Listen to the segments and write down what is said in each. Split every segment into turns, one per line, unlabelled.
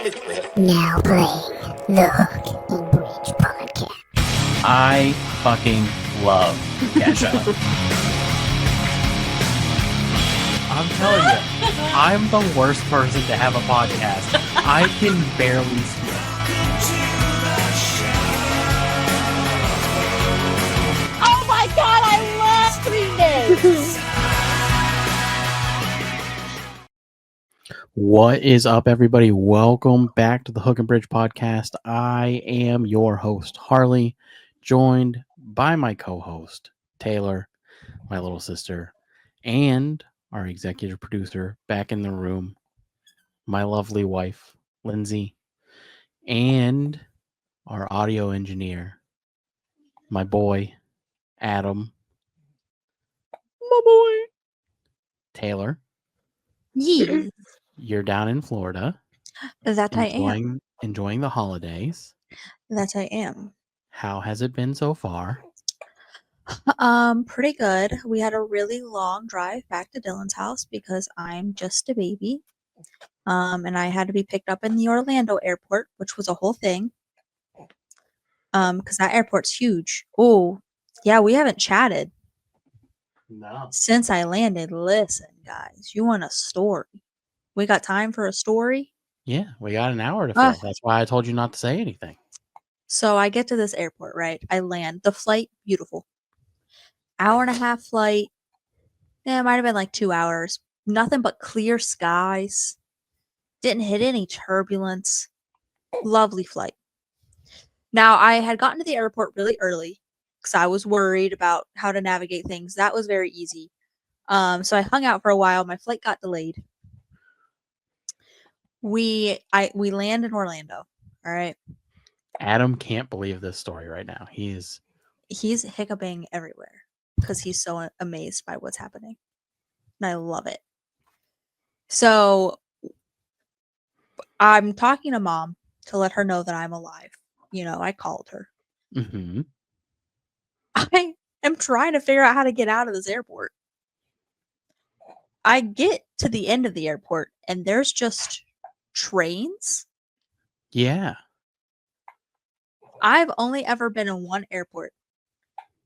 Now playing the Hook and Bridge podcast.
I fucking love Kesha. I'm telling you, I'm the worst person to have a podcast. I can barely speak.
Oh my god, I love this!
What is up, everybody? Welcome back to the Hook and Bridge podcast. I am your host, Harley, joined by my co-host, Taylor, my little sister, and our executive producer back in the room, my lovely wife, Lindsay, and our audio engineer, my boy, Adam.
My boy.
Taylor,
Yeah,
you're down in Florida,
that I am.
enjoying the holidays.
That I am.
How has it been so far?
Pretty good. We had a really long drive back to Dylan's house because I'm just a baby. And I had to be picked up in the Orlando airport, which was a whole thing. Because that airport's huge. Oh, yeah, we haven't chatted
No.
since I landed. Listen, guys, you want a story? We got time for a story?
Yeah, we got an hour to fill.
Ugh.
That's why I told you not to say anything.
So I get to this airport, right? I land. The flight, beautiful. Hour and a half flight. Yeah, it might have been like 2 hours. Nothing but clear skies. Didn't hit any turbulence. Lovely flight. Now, I had gotten to the airport really early because I was worried about how to navigate things. That was very easy. So I hung out for a while. My flight got delayed. We land in Orlando. All right.
Adam can't believe this story right now.
He's hiccuping everywhere because he's so amazed by what's happening. And I love it. So I'm talking to mom to let her know that I'm alive. You know, I called her.
Mm-hmm.
I am trying to figure out how to get out of this airport. I get to the end of the airport and there's just trains.
Yeah.
I've only ever been in one airport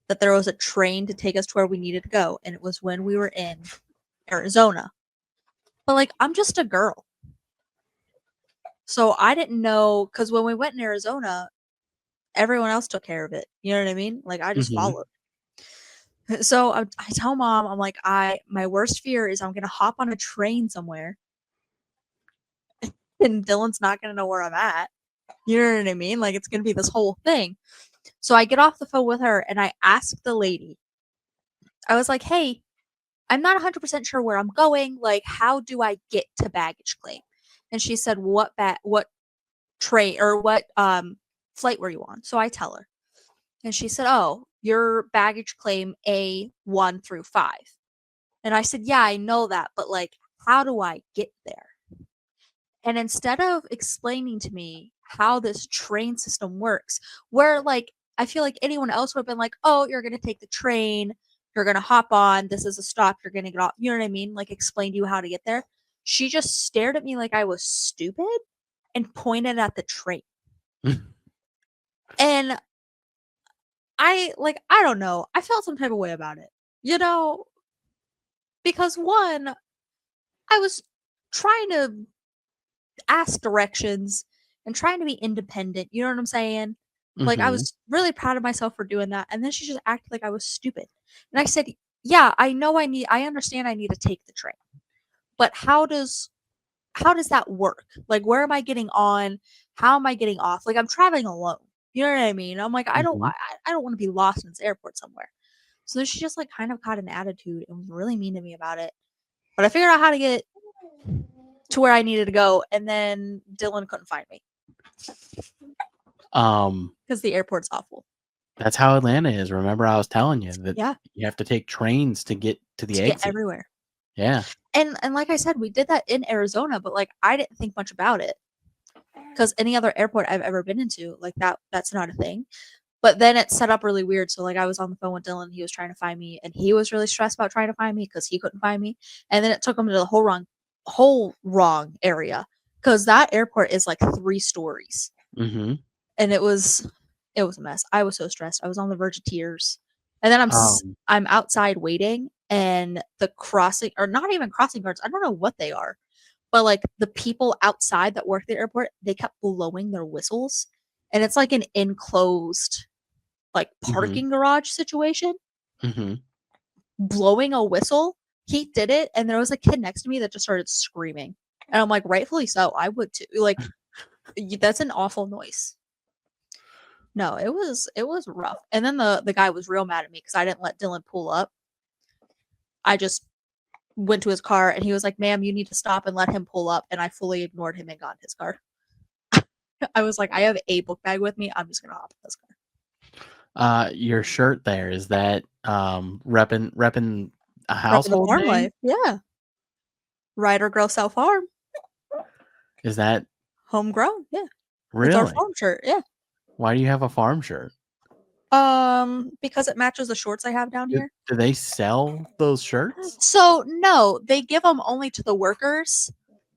that there was a train to take us to where we needed to go, and it was when we were in Arizona. But like, I'm just a girl. So I didn't know, because when we went in Arizona, everyone else took care of it. You know what I mean? Like, I just followed. So I tell mom, I'm like, my worst fear is I'm going to hop on a train somewhere and Dylan's not going to know where I'm at. You know what I mean? Like, it's going to be this whole thing. So I get off the phone with her and I ask the lady, I was like, hey, I'm not 100% sure where I'm going. Like, how do I get to baggage claim? And she said, what train or what flight were you on? So I tell her. And she said, oh, your baggage claim A1 through 5. And I said, yeah, I know that, but like, how do I get there? And instead of explaining to me how this train system works, where like, I feel like anyone else would have been like, oh, you're going to take the train, you're going to hop on, this is a stop, you're going to get off. You know what I mean? Like, explain to you how to get there. She just stared at me like I was stupid and pointed at the train. And I don't know. I felt some type of way about it, you know, because one, I was trying to ask directions and trying to be independent. You know what I'm saying? Like, I was really proud of myself for doing that. And then she just acted like I was stupid. And I said, yeah, I understand I need to take the train, but how does that work? Like, where am I getting on? How am I getting off? Like, I'm traveling alone. You know what I mean? I'm like, I don't want to be lost in this airport somewhere. So then she just like kind of caught an attitude and was really mean to me about it. But I figured out how to get to where I needed to go, and then Dylan couldn't find me. Because the airport's awful.
That's how Atlanta is. Remember, I was telling you that you have to take trains to get to the exit.
Get everywhere.
Yeah.
And like I said, we did that in Arizona, but like I didn't think much about it. Because any other airport I've ever been into, like that's not a thing. But then it set up really weird. So like I was on the phone with Dylan, he was trying to find me, and he was really stressed about trying to find me because he couldn't find me. And then it took him to the whole wrong area because that airport is like 3 stories,
Mm-hmm.
and it was a mess. I was so stressed. I was on the verge of tears. And then
Um,
I'm outside waiting, and the crossing, or not even crossing guards, I don't know what they are, but like the people outside that work at the airport, they kept blowing their whistles, and it's like an enclosed like parking garage situation.
Mm-hmm.
Blowing a whistle, he did it, and there was a kid next to me that just started screaming, and I'm like, rightfully so, I would too. Like, that's an awful noise. No, it was rough. And then the guy was real mad at me because I didn't let Dylan pull up. I just went to his car, and he was like, "Ma'am, you need to stop and let him pull up." And I fully ignored him and got in his car. I was like, "I have a book bag with me. I'm just gonna hop in this car."
Your shirt there, is that repping a
Repping the
household
farm
name?
life, yeah. Ryder Girl South Farm,
Is that
homegrown, yeah. It's our
really?
farm shirt, yeah.
Why do you have a farm shirt?
Because it matches the shorts I have down
Do,
here.
do they sell those shirts?
So no, they give them only to the workers.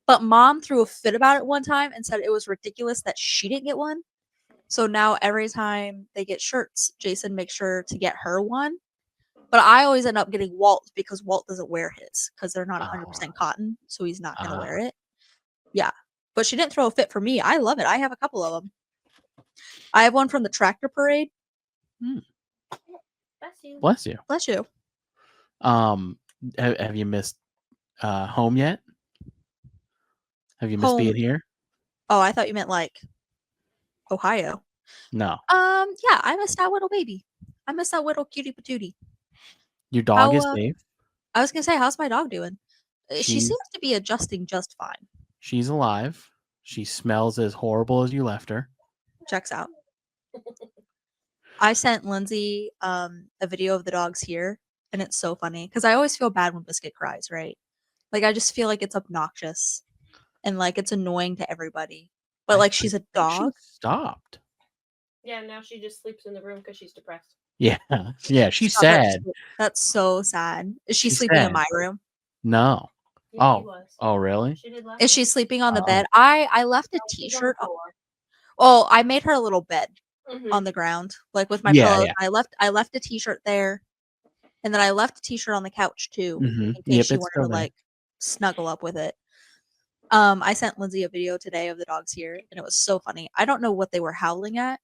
But mom threw a fit about it one time and said it was ridiculous that she didn't get one. So now every time they get shirts, Jason makes sure to get her one. But I always end up getting Walt's because Walt doesn't wear his because they're not 100% cotton, so he's not gonna wear it. Yeah, but she didn't throw a fit for me. I love it. I have a couple of them. I have one from the tractor parade.
Bless you.
Bless you.
Bless you.
Have you missed home yet? Have you missed being
Home.
here?
Oh, I thought you meant like Ohio.
No.
Yeah, I miss that little baby. I miss that little cutie patootie.
Your dog
How,
is safe.
I was gonna say, how's my dog doing? She
She's
seems to be adjusting just fine.
she's alive. She smells as horrible as you left her.
Checks out. I sent Lindsay a video of the dogs here, and it's so funny because I always feel bad when Biscuit cries, right? Like I just feel like it's obnoxious and like it's annoying to everybody. But like she's a
I think
dog.
She stopped.
Yeah, now she just sleeps in the room because she's depressed.
Yeah. Yeah. She's
Stop that
sad.
shit. That's so sad. Is she
She's
sleeping in
sad.
my room?
No.
Yeah, she
Oh.
was.
Oh, really?
She did last
Is she
night.
sleeping on the
Oh.
bed? I left a
No, she's on the
t-shirt.
floor.
Oh, I made her a little bed
Mhm.
on the ground, like with my
Yeah,
pillows.
yeah.
I left a t-shirt there, and then I left a t-shirt on the couch too,
Mhm.
in case
Yep,
she
it's
wanted
still
to
there.
like snuggle up with it. I sent Lindsay a video today of the dogs here, and it was so funny. I don't know what they were howling at,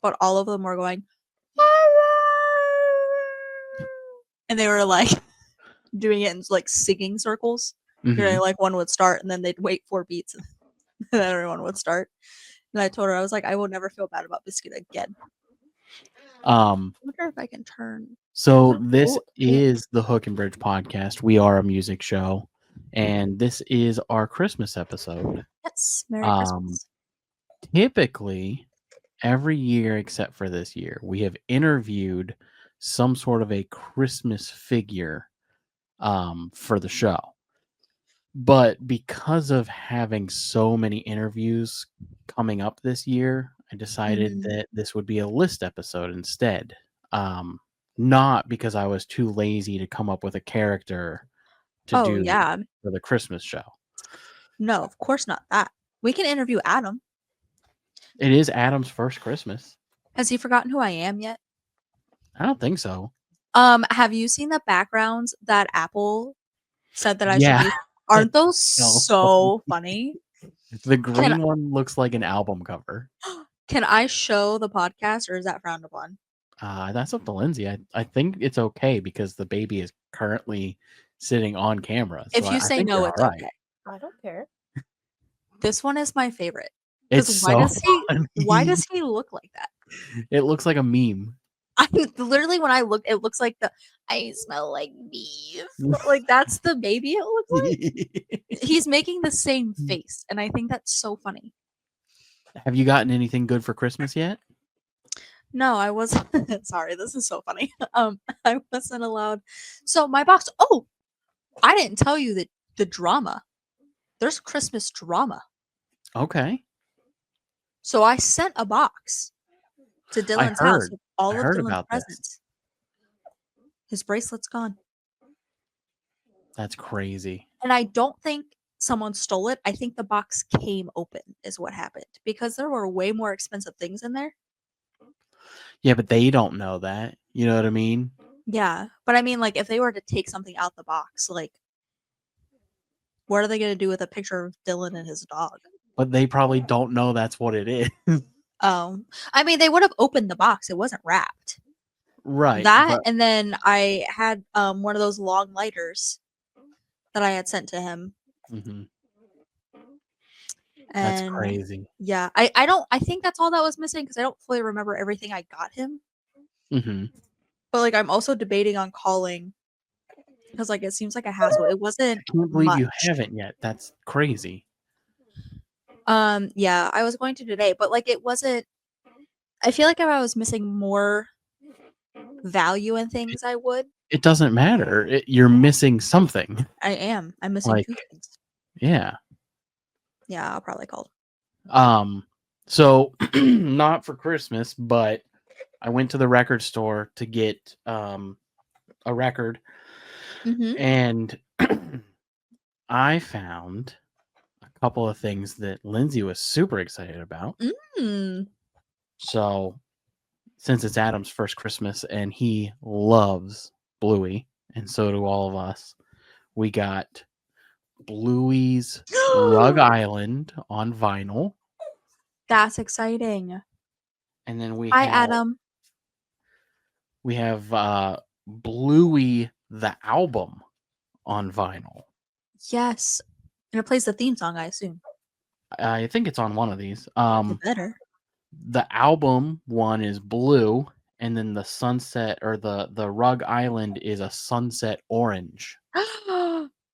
but all of them were going, and they were like doing it in like singing circles. You know,
Mhm.
like one would start, and then they'd wait 4 beats, and then everyone would start. And I told her, I was like, I will never feel bad about Biscuit again. I wonder if I can turn.
So this
Oh, yeah.
is the Hook and Bridge podcast. We are a music show, and this is our Christmas episode.
Yes, Merry
Um,
Christmas.
Typically, every year except for this year, we have interviewed some sort of a Christmas figure for the show. But because of having so many interviews coming up this year, I decided that this would be a list episode instead. Not because I was too lazy to come up with a character to
Oh,
do
yeah.
for the Christmas show.
No, of course not that. We can interview Adam.
It is Adam's first Christmas.
Has he forgotten who I am yet?
I don't think so.
Have you seen the backgrounds that Apple said that I
Yeah.
should use? Aren't those
No.
so funny?
The green one looks like an album cover.
Can I show the podcast, or is that frowned upon?
That's up to Lindsay. I think it's okay because the baby is currently sitting on camera.
If
so
you
I
say
think
no,
you're
it's
all right.
okay.
I don't care.
This one is my favorite.
It's
'Cause
so
why
funny.
does he look like that?
It looks like a meme.
I literally, when I look, it looks like I smell like beef. Like that's the baby it looks like. He's making the same face, and I think that's so funny.
Have you gotten anything good for Christmas yet?
No, I wasn't. Sorry, this is so funny. I wasn't allowed. So my box. Oh, I didn't tell you that the drama. There's Christmas drama.
Okay.
So I sent a box to Dylan's house
heard.
with all
I
of
heard
Dylan's
about this.
presents. His bracelet's gone.
That's crazy.
And I don't think someone stole it. I think the box came open is what happened because there were way more expensive things in there.
Yeah, but they don't know that. You know what I mean?
Yeah, but I mean, like, if they were to take something out the box, like, what are they gonna do with a picture of Dylan and his dog?
But they probably don't know that's what it is.
I mean, they would have opened the box. It wasn't wrapped.
Right.
That,
But
and then I had one of those long lighters that I had sent to him,
mhm, that's
and
crazy.
yeah, I think that's all that was missing because I don't fully remember everything I got him.
Hmm.
But like, I'm also debating on calling because like it seems like a hassle. It wasn't
I can't believe
much.
you haven't yet. That's crazy.
Yeah, I was going to today, but like it wasn't. I feel like if I was missing more value in things, I would.
It doesn't matter. You're missing something.
I am. I'm missing
Like,
two things.
yeah.
Yeah, I'll probably call.
So not for Christmas, but I went to the record store to get a record,
Mm-hmm.
and I found a couple of things that Lindsay was super excited about.
Mm.
So since it's Adam's first Christmas and he loves Bluey, and so do all of us, we got Bluey's Rug Island on vinyl.
That's exciting.
And then
Hi, Adam.
we have Bluey the album on vinyl.
Yes. And it plays the theme song, I assume.
I think it's on one of these.
You better.
The album one is blue, and then the sunset or the Rug Island is a sunset orange.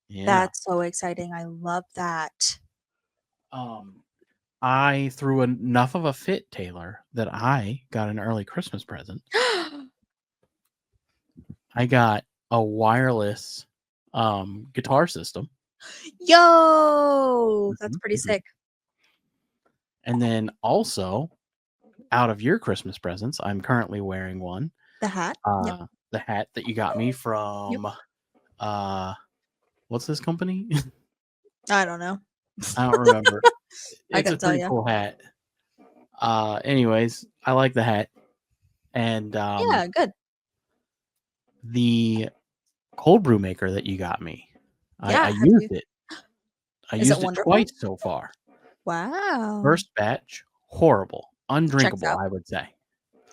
Yeah.
That's so exciting. I love that.
I threw enough of a fit, Taylor, that I got an early Christmas present. I got a wireless guitar system.
Yo, that's pretty
Mhm.
sick.
And then also, out of your Christmas presents, I'm currently wearing one.
The hat. Yep.
The hat that you got me from what's this company?
I don't know.
I don't remember.
I
It's a
couldn't tell
pretty
ya.
cool hat. Anyways, I like the hat. And
Yeah, good.
the cold brew maker that you got me,
Yeah,
I
have
used
you-
it. I
Is it
used it
wonderful?
twice so far.
Wow.
First batch, horrible, undrinkable,
out.
I would say.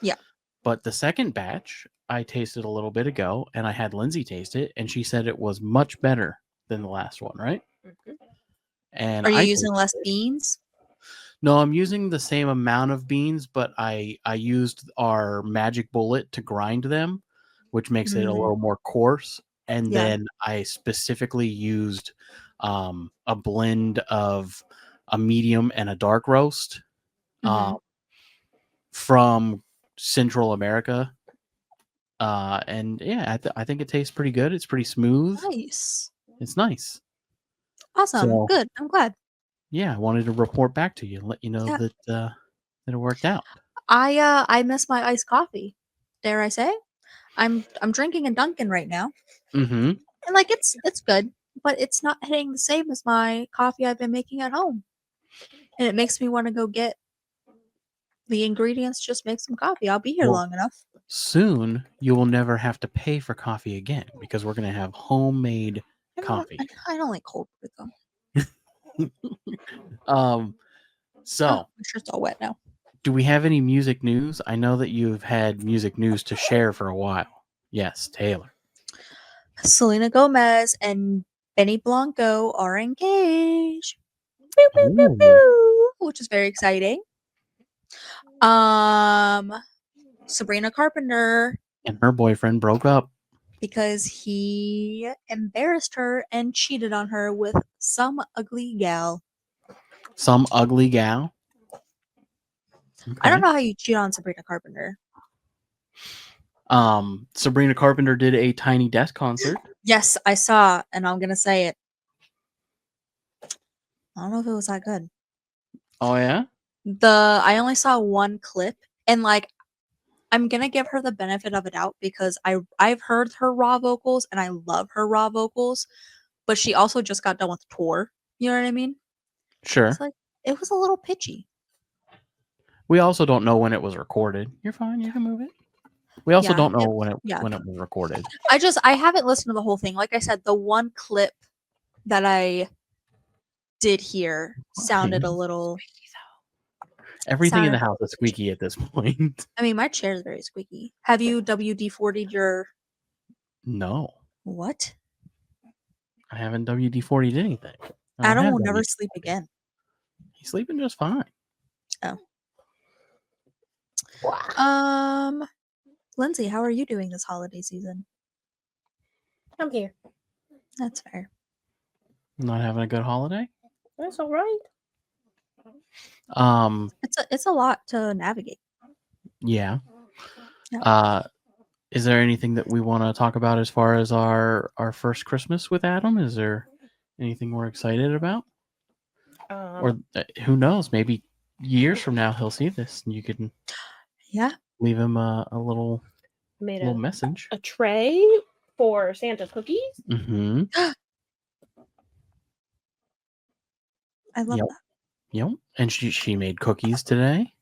Yeah.
But the second batch, I tasted a little bit ago, and I had Lindsay taste it, and she said it was much better than the last one, right?
Mhm.
And
Are you
I
using
tasted
less
it.
beans?
No, I'm using the same amount of beans, but I used our magic bullet to grind them, which makes it a
Mhm.
little more coarse. And
Yeah.
then I specifically used a blend of a medium and a dark roast
Mhm.
from Central America. And yeah, I think it tastes pretty good. It's pretty smooth.
Nice.
It's nice.
Awesome.
So
Good. I'm glad.
yeah, I wanted to report back to you and let you know
Yeah.
that it worked out.
I miss my iced coffee. Dare I say? I'm drinking a Dunkin' right now.
Mm-hmm.
And like it's good, but it's not hitting the same as my coffee I've been making at home. And it makes me want to go get the ingredients, just make some coffee. I'll be here
Well,
long enough.
soon you will never have to pay for coffee again because we're going to have homemade coffee.
I don't like cold brew though.
So
Oh, my shirt's all wet now.
do we have any music news? I know that you've had music news to share for a while. Yes, Taylor.
Selena Gomez and Benny Blanco are engaged. Pew, pew, pew,
Ooh.
pew, which is very exciting. Sabrina Carpenter,
And her boyfriend broke up.
because he embarrassed her and cheated on her with some ugly gal.
Some ugly gal.
I don't
Okay.
know how you cheat on Sabrina Carpenter.
Sabrina Carpenter did a Tiny Desk concert.
Yes, I saw, and I'm gonna say it. I don't know if it was that good.
Oh yeah?
I only saw one clip, and like I'm gonna give her the benefit of a doubt because I've heard her raw vocals and I love her raw vocals, but she also just got done with tour. You know what I mean?
Sure.
It's like it was a little pitchy.
We also don't know when it was recorded. You're fine. You can move it. We also
Yeah,
don't know
yeah.
when it was recorded.
I haven't listened to the whole thing. Like I said, the one clip that I did hear sounded a little.
Everything in the
sounded-
house is squeaky at this point.
I mean, my chair is very squeaky. Have you WD-40'd your
No,
what?
I haven't WD-40'd anything. I don't
Adam
have
will never
WD-40.
sleep again.
He's sleeping just fine.
Lindsay, how are you doing this holiday season?
I'm here.
That's fair.
Not having a good holiday.
That's all right.
It's a lot to navigate.
Yeah.
Yeah.
Is there anything that we want to talk about as far as our first Christmas with Adam? Is there anything we're excited about? Or who knows? Maybe years from now he'll see this and you can
Yeah.
leave him a little
Made
little message.
a tray for Santa cookies.
Mm-hmm.
I love
Yep.
that.
Yep. And she made cookies today.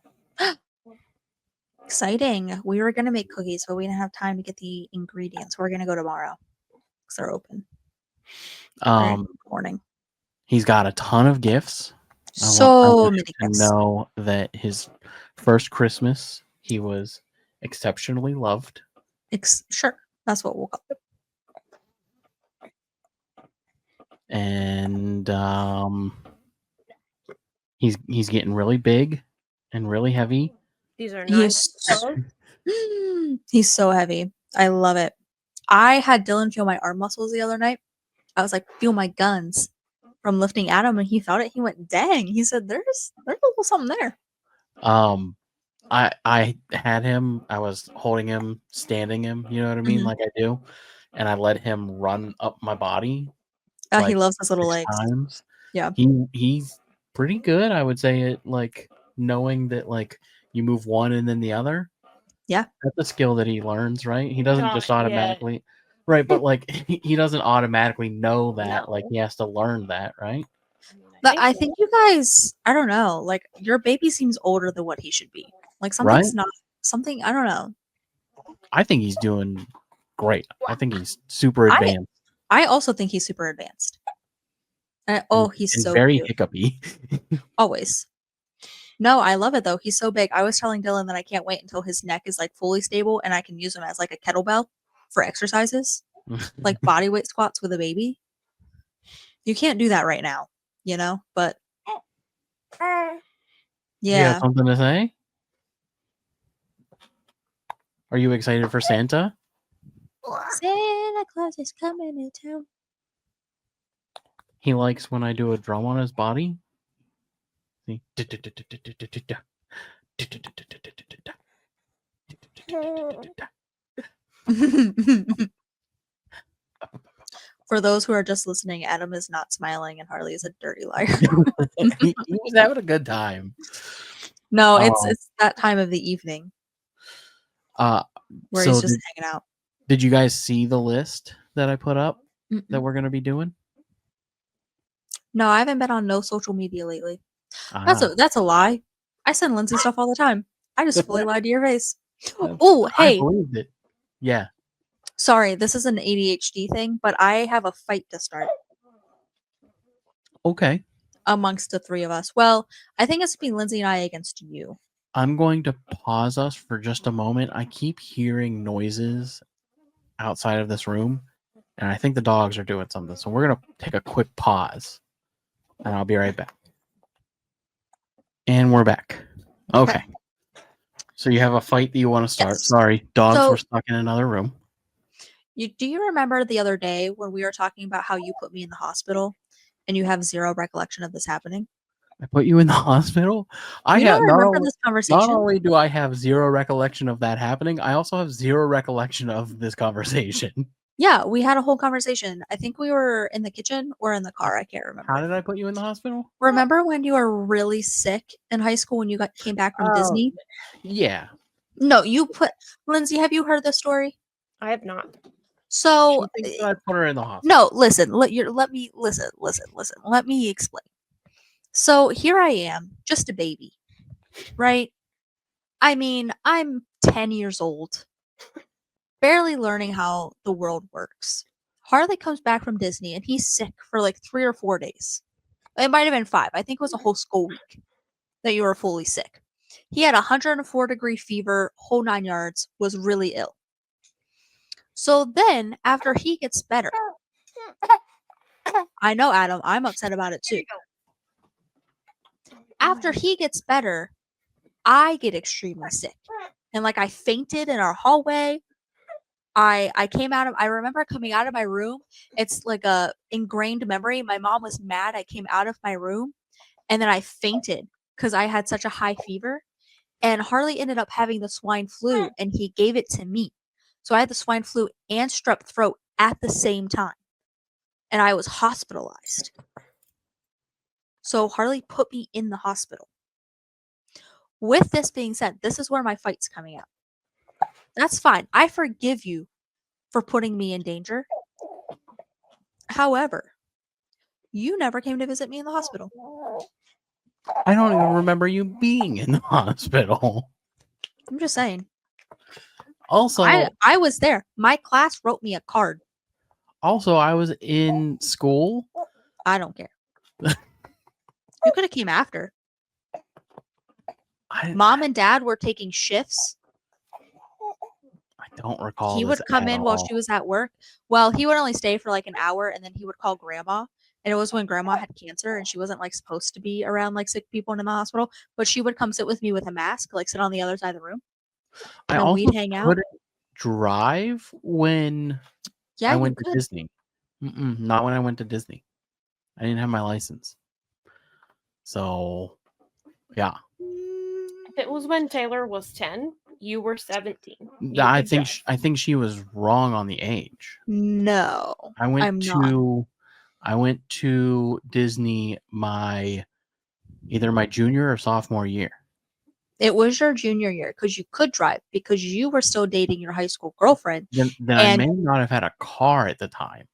Exciting. We were gonna make cookies, but we didn't have time to get the ingredients. We're gonna go tomorrow because they're open. Morning.
He's got a ton of gifts. I
So
want
many
him to
gifts.
know that his first Christmas he was exceptionally loved.
Sure, that's what we'll call it.
And he's getting really big and really heavy.
These are
He
nice.
is he's so heavy. I love it. I had Dylan feel my arm muscles the other night. I was like, feel my guns from lifting Adam, and he felt it. He went, dang. He said, there's a little something there.
I had him. I was holding him, standing him. You know what I mean,
Mhm.
like I do, and I let him run up my body.
He
like,
loves his little
6
legs.
times.
Yeah.
He's pretty good, I would say. It like knowing that like you move one and then the other.
Yeah.
That's a skill that he learns, right? He doesn't
Not
just
yet.
automatically, right? But like he doesn't automatically know that.
No.
Like he has to learn that, right?
But I think you guys, I don't know, like your baby seems older than what he should be. Like something's not something. I don't know.
I think he's doing great. I think he's super advanced.
I also think he's super advanced. He's
and
so
very
cute.
hiccupy.
Always. No, I love it though. He's so big. I was telling Dylan that I can't wait until his neck is like fully stable and I can use him as like a kettlebell for exercises, like body weight squats with a baby. You can't do that right now, you know, but
You have
yeah.
something to say? Are you excited for Santa?
Santa Claus is coming to town.
He likes when I do a drum on his body. See?
For those who are just listening, Adam is not smiling and Harley is a dirty liar.
He was having a good time.
No, it's that time of the evening where
so
he's just hanging out.
Did you guys see the list that I put up that
Mm-mm.
we're going to be doing?
No, I haven't been on no social media lately.
Ah,
That's a lie. I send Lindsay stuff all the time. I just fully lied to your face.
That's-
Oh,
I
hey,
believed it. Yeah.
sorry, this is an ADHD thing, but I have a fight to start
Okay.
amongst the three of us. Well, I think it's between Lindsay and I against you.
I'm going to pause us for just a moment. I keep hearing noises outside of this room, and I think the dogs are doing something. So we're going to take a quick pause, and I'll be right back. And we're back. Okay. So you have a fight that you want to start.
Yes.
Sorry, dogs
So-
were stuck in another room.
Do you remember the other day when we were talking about how you put me in the hospital and you have zero recollection of this happening?
I put you in the hospital. I
You
have
don't
not
remember
only,
this conversation?
not only do I have zero recollection of that happening, I also have zero recollection of this conversation.
Yeah, we had a whole conversation. I think we were in the kitchen or in the car. I can't remember.
How did I put you in the hospital?
Remember when you were really sick in high school when you came back from
Oh.
Disney?
Yeah.
No, you put Lindsay. Have you heard this story?
I have not.
So
She thinks that I put her in the hospital.
no, listen. Let me listen. Let me explain. So here I am, just a baby, right? I mean, I'm 10 years old, barely learning how the world works. Harley comes back from Disney and he's sick for like 3 or 4 days. It might have been 5. I think it was a whole school week that you were fully sick. He had 104-degree fever, whole 9 yards, was really ill. So then, after he gets better, I know, Adam, I'm upset about it too. After he gets better, I get extremely sick. And like I fainted in our hallway. I came out of I remember coming out of my room. It's like a ingrained memory. My mom was mad. I came out of my room and then I fainted because I had such a high fever. And Harley ended up having the swine flu and he gave it to me. So I had the swine flu and strep throat at the same time. And I was hospitalized. So Harley put me in the hospital. With this being said, this is where my fight's coming out. That's fine. I forgive you for putting me in danger. However, you never came to visit me in the hospital.
I don't even remember you being in the hospital.
I'm just saying.
Also,
I was there. My class wrote me a card.
I was in school.
I don't care. You could have came after. Mom and Dad were taking shifts.
I don't recall.
He
this
would come
at
in while
all.
she was at work. Well, he would only stay for like an hour and then he would call grandma. And it was when grandma had cancer and she wasn't like supposed to be around like sick people in the hospital. But she would come sit with me with a mask, like sit on the other side of the room.
I
And
also
we'd hang out.
couldn't drive when
Yeah,
I
you
went to
could.
Disney. Not when I went to Disney. I didn't have my license. So, yeah.
If it was when Taylor was 10, you were 17. You
I
could
think
drive.
I think she was wrong on the age.
No,
I went
I'm not.
to Disney either my junior or sophomore year.
It was your junior year because you could drive because you were still dating your high school girlfriend.
Then I
And
may not have had a car at the time.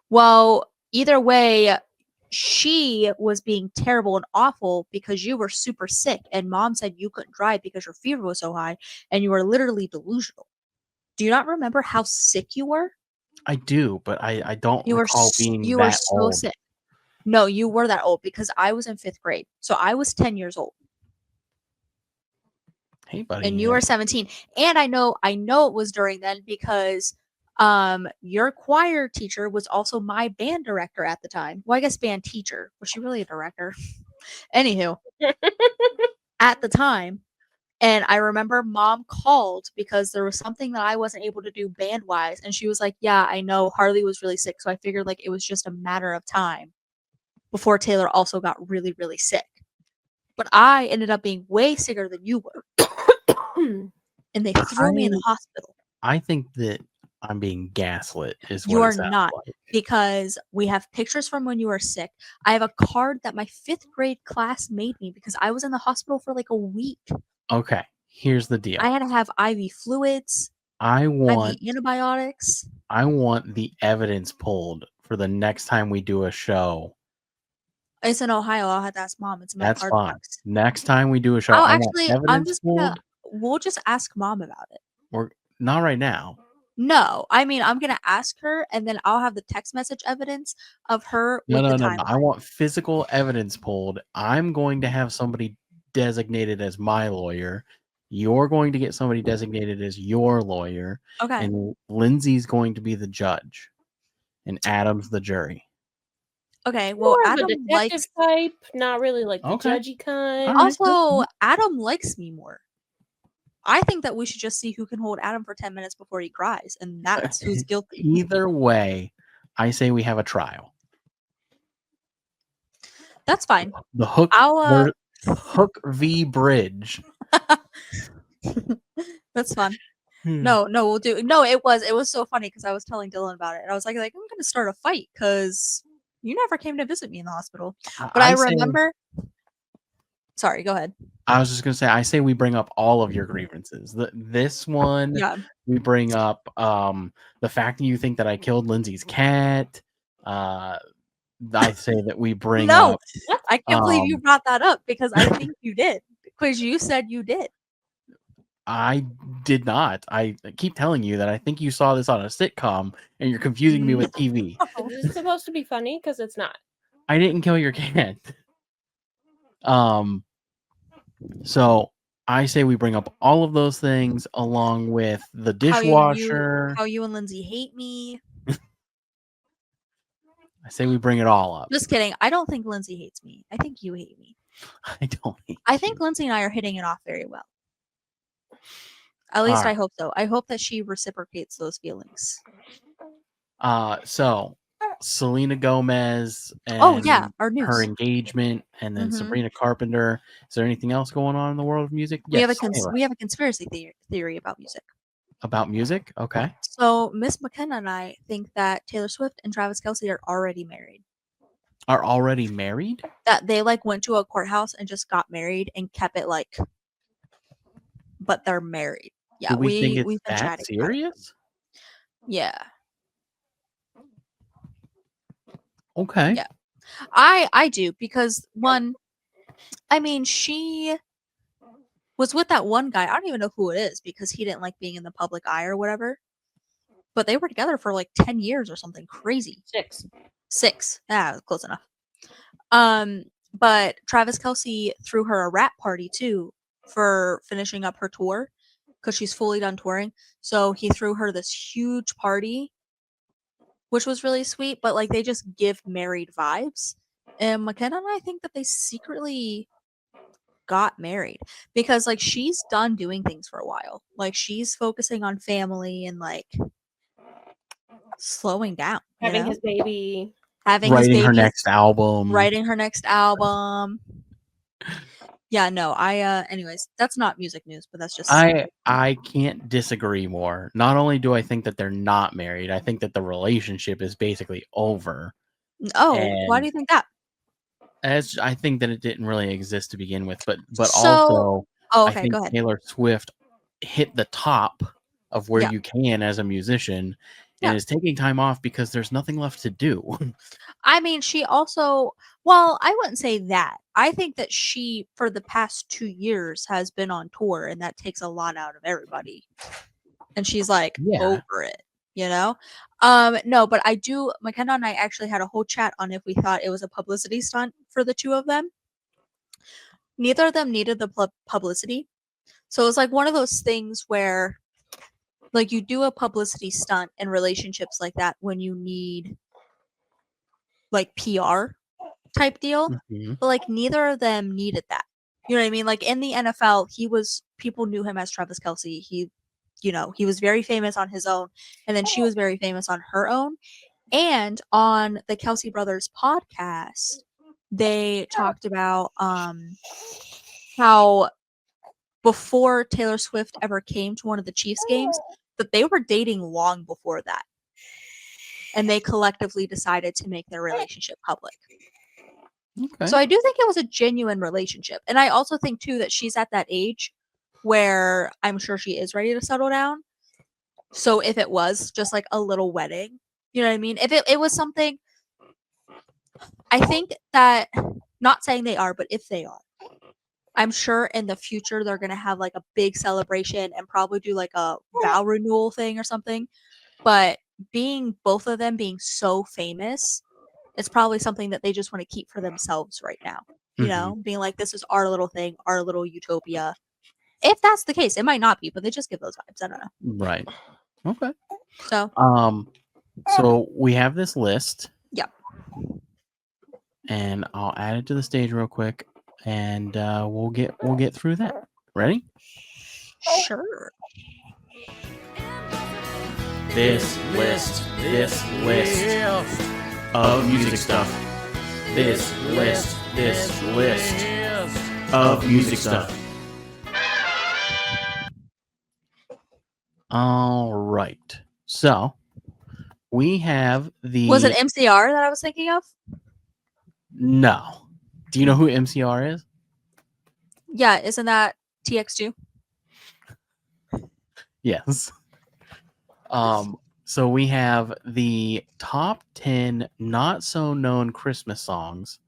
well, either way, she was being terrible and awful because you were super sick and mom said you couldn't drive because your fever was so high and you were literally delusional. Do you not remember how sick you were?
I do, but I don't
You were
recall being
you were
that
so
old.
sick. No, you were that old because I was in 5th grade. So I was 10 years old
Hey, buddy.
and you were 17. And I know it was during then because your choir teacher was also my band director at the time. Well, I guess band teacher. Was she really a director? Anywho, at the time. And I remember mom called because there was something that I wasn't able to do band wise. And she was like, yeah, I know Harley was really sick. So I figured like it was just a matter of time before Taylor also got really, really sick. But I ended up being way sicker than you were. And they threw me in the hospital.
I think that I'm being gaslit is what
You
it
are
sounds
not
like.
because we have pictures from when you were sick. I have a card that my 5th grade class made me because I was in the hospital for like a week.
Okay, here's the deal.
I had to have IV fluids,
I want
IV antibiotics.
the evidence pulled for the next time we do a show.
It's in Ohio. I'll have to ask mom. It's in my
That's
card
fine.
box.
Next time we do a show,
Oh,
I want
actually, I'm
evidence
just
pulled.
we'll just ask mom about it.
We're not right now.
No, I mean, I'm gonna ask her, and then I'll have the text message evidence of her with the
No.
timeline.
I want physical evidence pulled. I'm going to have somebody designated as my lawyer. You're going to get somebody designated as your lawyer.
Okay.
And Lindsay's going to be the judge. And Adam's the jury.
Okay. Well,
More of a
Adam
detective
likes.
type, not really like the
Okay.
judgy kind.
All right.
Also, Adam likes me more. I think that we should just see who can hold Adam for 10 minutes before he cries, and that's who's guilty.
Either way, I say we have a trial.
That's fine.
The Hook Hook v. Bridge.
That's fun.
Hmm.
No, we'll do. No, it was so funny because I was telling Dylan about it, and I was like I'm gonna start a fight because you never came to visit me in the hospital. But I
say-
remember. Sorry, go ahead.
I was just gonna say, I say we bring up all of your grievances. This one,
Yeah.
we bring up the fact that you think that I killed Lindsay's cat. I say that we bring
No,
up.
I can't believe you
Um,
brought that up because I think you did. Because you said you did.
I did not. I keep telling you that I think you saw this on a sitcom, and you're confusing me with TV.
Is it supposed to be funny? Because it's not.
I didn't kill your cat. So I say we bring up all of those things along with the dishwasher.
How you and Lindsay hate me.
I say we bring it all up.
Just kidding. I don't think Lindsay hates me. I think you hate me.
I don't hate
I
you.
think Lindsay and I are hitting it off very well. At least I
Alright.
hope so. I hope that she reciprocates those feelings.
So Selena Gomez and
Oh yeah, our news.
her engagement, and then
Mhm.
Sabrina Carpenter. Is there anything else going on in the world of music?
We have a
Taylor.
we have a conspiracy theory about music.
About music? Okay.
So Miss McKenna and I think that Taylor Swift and Travis Kelce are already married.
Are already married?
That they like went to a courthouse and just got married and kept it like, but they're married. Yeah,
Do we think it's
we've been
that
chatting about it.
serious?
Yeah,
Okay.
Yeah. I do because one, I mean, she was with that one guy. I don't even know who it is because he didn't like being in the public eye or whatever. But they were together for like 10 years or something crazy. 6. Yeah, close enough. But Travis Kelce threw her a rap party too for finishing up her tour because she's fully done touring. So he threw her this huge party, which was really sweet, but like they just give married vibes. And McKenna and I think that they secretly got married because like she's done doing things for a while. Like she's focusing on family and like slowing down. you
Having
know?
his baby.
Having his
Writing her
babies,
next album.
writing her next album. Yeah, no, anyways, that's not music news, but that's just
I can't disagree more. Not only do I think that they're not married, I think that the relationship is basically over.
Oh, why
and
do you think that?
As I think that it didn't really exist to begin with, but
So-
also
Oh,
I
okay,
think
go ahead.
Taylor Swift hit the top of where
Yeah.
you can as a musician and
Yeah.
is taking time off because there's nothing left to do.
I mean, she also, well, I wouldn't say that. I think that she, for the past 2 years, has been on tour, and that takes a lot out of everybody. And she's like
Yeah.
over it, you know? No, but McKenna and I actually had a whole chat on if we thought it was a publicity stunt for the two of them. Neither of them needed the publicity. So it was like one of those things where, like, you do a publicity stunt in relationships like that when you need, like, PR type deal.
Mhm.
But like neither of them needed that. You know what I mean? Like in the NFL, people knew him as Travis Kelce. He was very famous on his own, and then she was very famous on her own. And on the Kelce Brothers podcast, they talked about how before Taylor Swift ever came to one of the Chiefs games, that they were dating long before that. And they collectively decided to make their relationship public.
Okay.
So I do think it was a genuine relationship. And I also think too that she's at that age where I'm sure she is ready to settle down. So if it was just like a little wedding, you know what I mean? If it was something, I think that, not saying they are, but if they are, I'm sure in the future they're going to have like a big celebration and probably do like a vow renewal thing or something. But both of them being so famous, it's probably something that they just want to keep for themselves right now. You
Mhm.
know, being like, this is our little thing, our little utopia. If that's the case, it might not be, but they just give those vibes. I don't know.
Right. Okay.
So
So we have this list.
Yep.
And I'll add it to the stage real quick, and we'll get through that. Ready?
sure.
This list of music stuff. This list of music stuff. All right. So we have the.
Was it MCR that I was thinking of?
No. Do you know who MCR is?
Yeah, isn't that TX2?
Yes. So we have the top 10 not so known Christmas songs.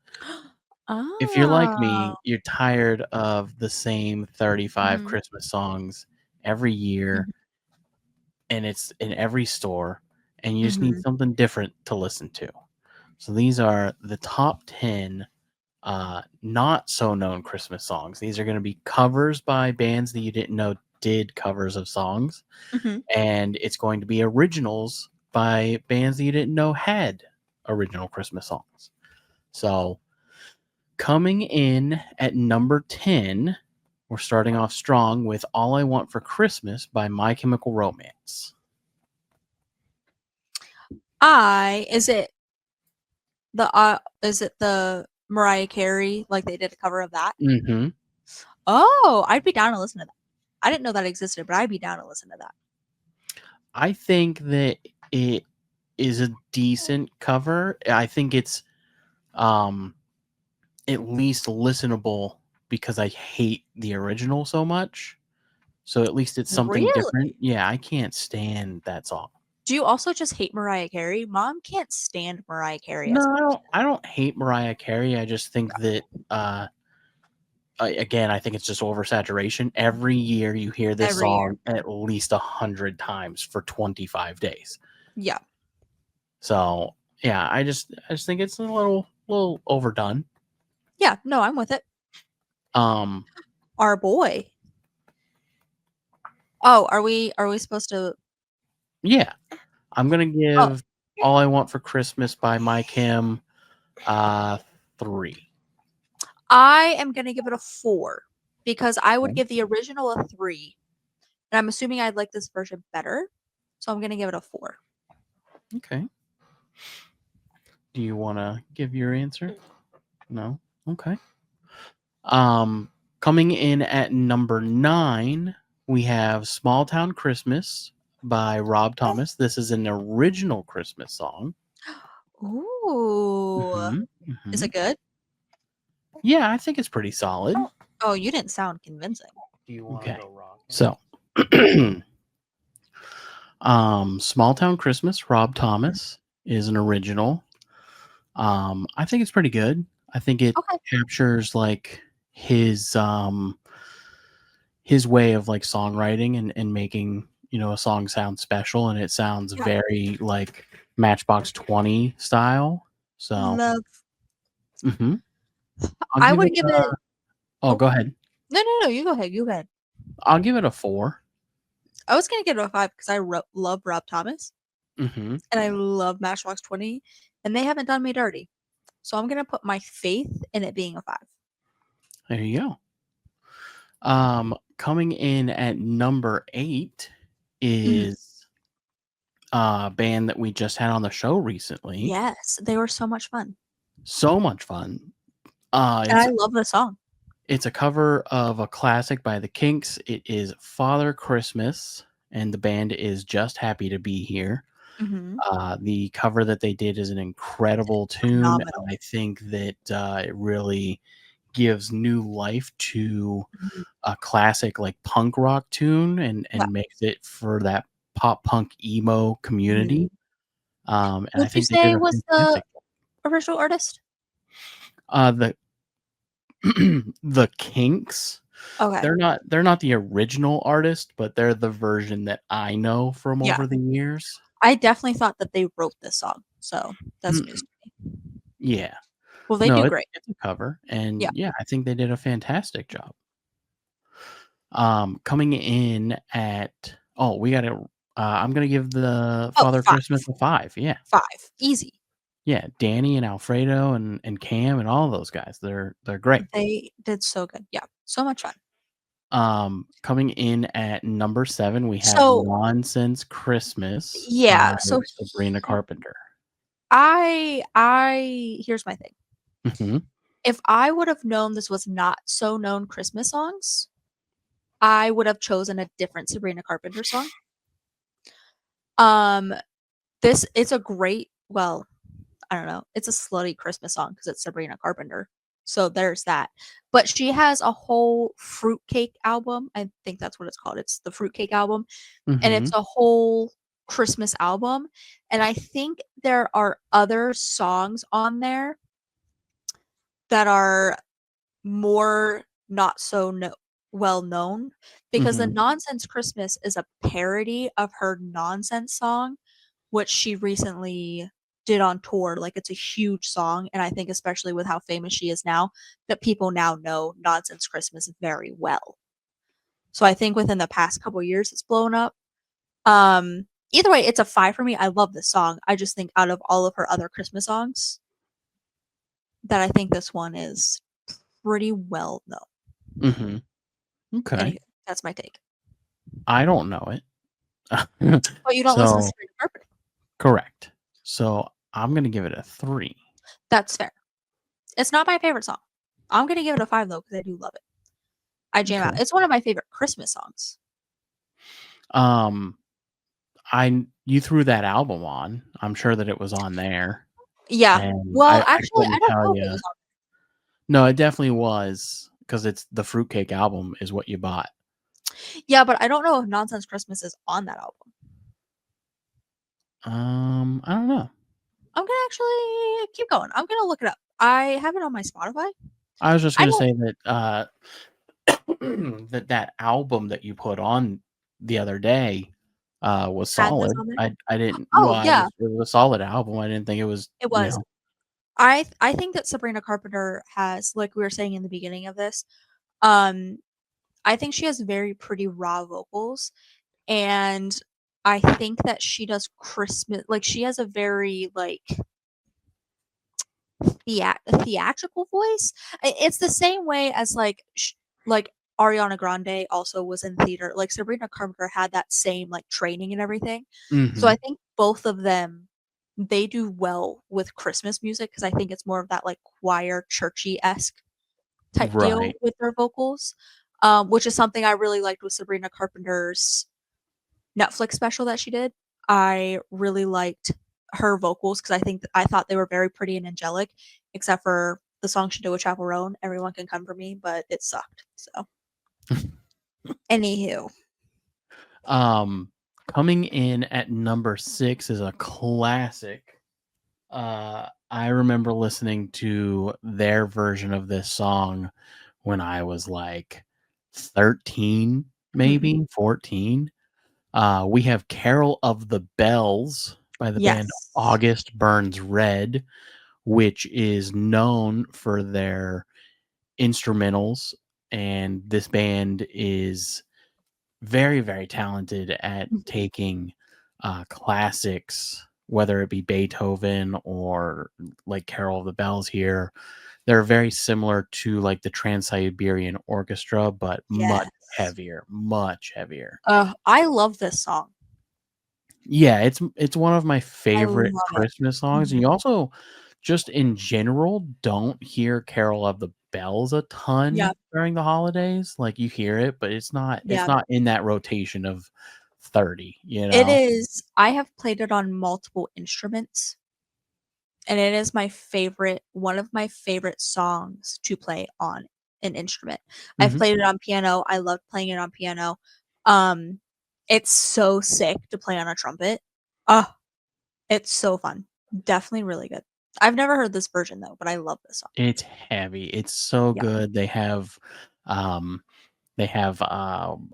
If you're like me,
Oh.
you're tired of the same 35
Mhm,
Christmas songs every year,
mhm,
and it's in every store, and you just need
mhm.
something different to listen to. So these are the top 10 not so known Christmas songs. These are going to be covers by bands that you didn't know did covers of songs,
Mhm.
and it's going to be originals by bands that you didn't know had original Christmas songs. So coming in at number 10, we're starting off strong with All I Want for Christmas by My Chemical Romance.
Is it the Mariah Carey, like they did a cover of that?
Mm-hmm.
Oh, I'd be down to listen to that. I didn't know that existed, but I'd be down to listen to that.
I think that it is a decent cover. I think it's um at least listenable because I hate the original so much. So at least it's something different.
Really?
Yeah, I can't stand that song.
Do you also just hate Mariah Carey? Mom can't stand Mariah Carey
No,
as a
I
person.
don't. I don't hate Mariah Carey. I just think that, again, I think it's just oversaturation. Every year you hear this
Every year.
song at least 100 times for 25 days.
Yeah.
So yeah, I just think it's a little overdone.
Yeah, no, I'm with it.
Um,
Our boy. Oh, are we supposed to
yeah, I'm gonna
Oh,
give All I Want for Christmas by My Kim 3.
I am gonna give it a 4 because I would
Okay.
give the original a 3. And I'm assuming I'd like this version better. So I'm gonna give it a 4.
Okay. Do you want to give your answer? No. Okay. Um, coming in at number 9, we have Small Town Christmas by Rob Thomas. This is an original Christmas song.
Ooh.
Hmm.
Is
Hmm.
it good?
Yeah, I think it's pretty solid.
Oh, you didn't sound convincing.
Do you want to go rock? So, Small Town Christmas, Rob Thomas is an original. I think it's pretty good. I think it
Okay.
captures like his his way of like songwriting and making, a song sound special, and it sounds
Yeah.
very like Matchbox 20 style. So
Love.
mhm. I'll
I
give it
would give it
oh,
Oh,
go ahead.
no, you go ahead. You go ahead.
I'll give it a 4.
I was gonna give it a 5 because love Rob Thomas
Hmm.
and I love Matchbox 20, and they haven't done me dirty. So I'm gonna put my faith in it being a 5.
There you go. Coming in at number 8
Mhm.
is a band that we just had on the show recently.
Yes, they were so much fun.
So much fun.
And
It's
I love the song.
it's a cover of a classic by the Kinks. It is Father Christmas, and the band is Just Happy to Be Here.
Mhm.
The cover that they did is an incredible tune.
Phenomenal.
I think that it really gives new life to
Mhm.
a classic like punk rock tune
Yeah.
and makes it for that pop punk emo
Mhm.
community. And I
Would you
think they did
say
a
was the
fantastic job.
original artist?
The the Kinks,
Okay.
they're not the original artist, but they're the version that I know from
Yeah.
over the years.
I definitely thought that they wrote this song. So that's news
Mm,
to me.
yeah.
Well, they
No,
do
it's
great.
it's a cover, and
Yeah.
yeah, I think they did a fantastic job. Coming in at we gotta I'm gonna give the
Oh,
Father
5.
Christmas a 5. Yeah.
5. Easy.
Yeah, Danny and Alfredo and Cam and all those guys. They're great.
They did so good. Yeah. So much fun.
Coming in at number 7, we have
So,
Nonsense Christmas by
yeah. So
Sabrina Carpenter.
I here's my thing.
Mhm.
If I would have known this was not so known Christmas songs, I would have chosen a different Sabrina Carpenter song. Um, it's a great, well, I don't know. It's a slutty Christmas song because it's Sabrina Carpenter. So there's that. But she has a whole fruitcake album. I think that's what it's called. It's the fruitcake album. And it's
Mhm.
a whole Christmas album. And I think there are other songs on there that are more not so well known, because the
Mhm.
Nonsense Christmas is a parody of her Nonsense song, which she recently did on tour. Like, it's a huge song, and I think especially with how famous she is now, that people now know Nonsense Christmas very well. So I think within the past couple years it's blown up. Either way, it's a 5 for me. I love this song. I just think out of all of her other Christmas songs, that I think this one is pretty well known.
Mhm. Okay.
Anywho, that's my take.
I don't know it.
But you don't listen to
So
Sabrina Carpenter.
correct. So I'm gonna give it a 3.
That's fair. It's not my favorite song. I'm gonna give it a 5 though, because I do love it. I jam out.
Okay.
It's one of my favorite Christmas songs.
Um, you threw that album on. I'm sure that it was on there,
Yeah.
and
Well,
I
actually, I
couldn't
don't
tell
know if it
you.
was on.
No, it definitely was because it's the fruitcake album is what you bought.
Yeah, but I don't know if Nonsense Christmas is on that album.
I don't know.
I'm gonna actually keep going. I'm gonna look it up. I have it on my Spotify.
I was just
I
gonna
don't
say that that album that you put on the other day was
have this
solid.
on there.
I didn't.
Oh
Well,
yeah,
it was a solid album. I didn't think it was.
it was. I think that Sabrina Carpenter has, like we were saying in the beginning of this, um, I think she has very pretty raw vocals, and I think that she does Christmas, like she has a very like theatrical voice. It's the same way as like Ariana Grande also was in theater. Like Sabrina Carpenter had that same like training and everything. So
Mm-hmm.
I think both of them, they do well with Christmas music, because I think it's more of that like choir churchy-esque type deal
Right.
with their vocals. Which is something I really liked with Sabrina Carpenter's Netflix special that she did. I really liked her vocals, because I thought they were very pretty and angelic, except for the song she did with Chapel Roan, "Everyone Can Come for Me," but it sucked. So, anywho,
Um, coming in at number 6 is a classic. I remember listening to their version of this song when I was like 13, maybe 14. We have Carol of the Bells by the band
yes,
August Burns Red, which is known for their instrumentals. And this band is very, very talented at taking classics, whether it be Beethoven or like Carol of the Bells here. They're very similar to like the Trans Siberian Orchestra, but much
yes.
heavier, much heavier.
I love this song.
Yeah, it's one of my
I
favorite
love it.
Christmas songs, and you also just in general don't hear Carol of the Bells a
Yeah,
ton during the holidays. Like you hear it, but it's
yeah.
not in that rotation of 30, you
It
know?
is. I have played it on multiple instruments, and it is one of my favorite songs to play on an instrument. I've
Mhm.
played it on piano. I loved playing it on piano. Um, it's so sick to play on a trumpet. Oh, it's so fun. Definitely really good. I've never heard this version though, but I love this song.
It's heavy. It's so
Yeah.
good. Um they have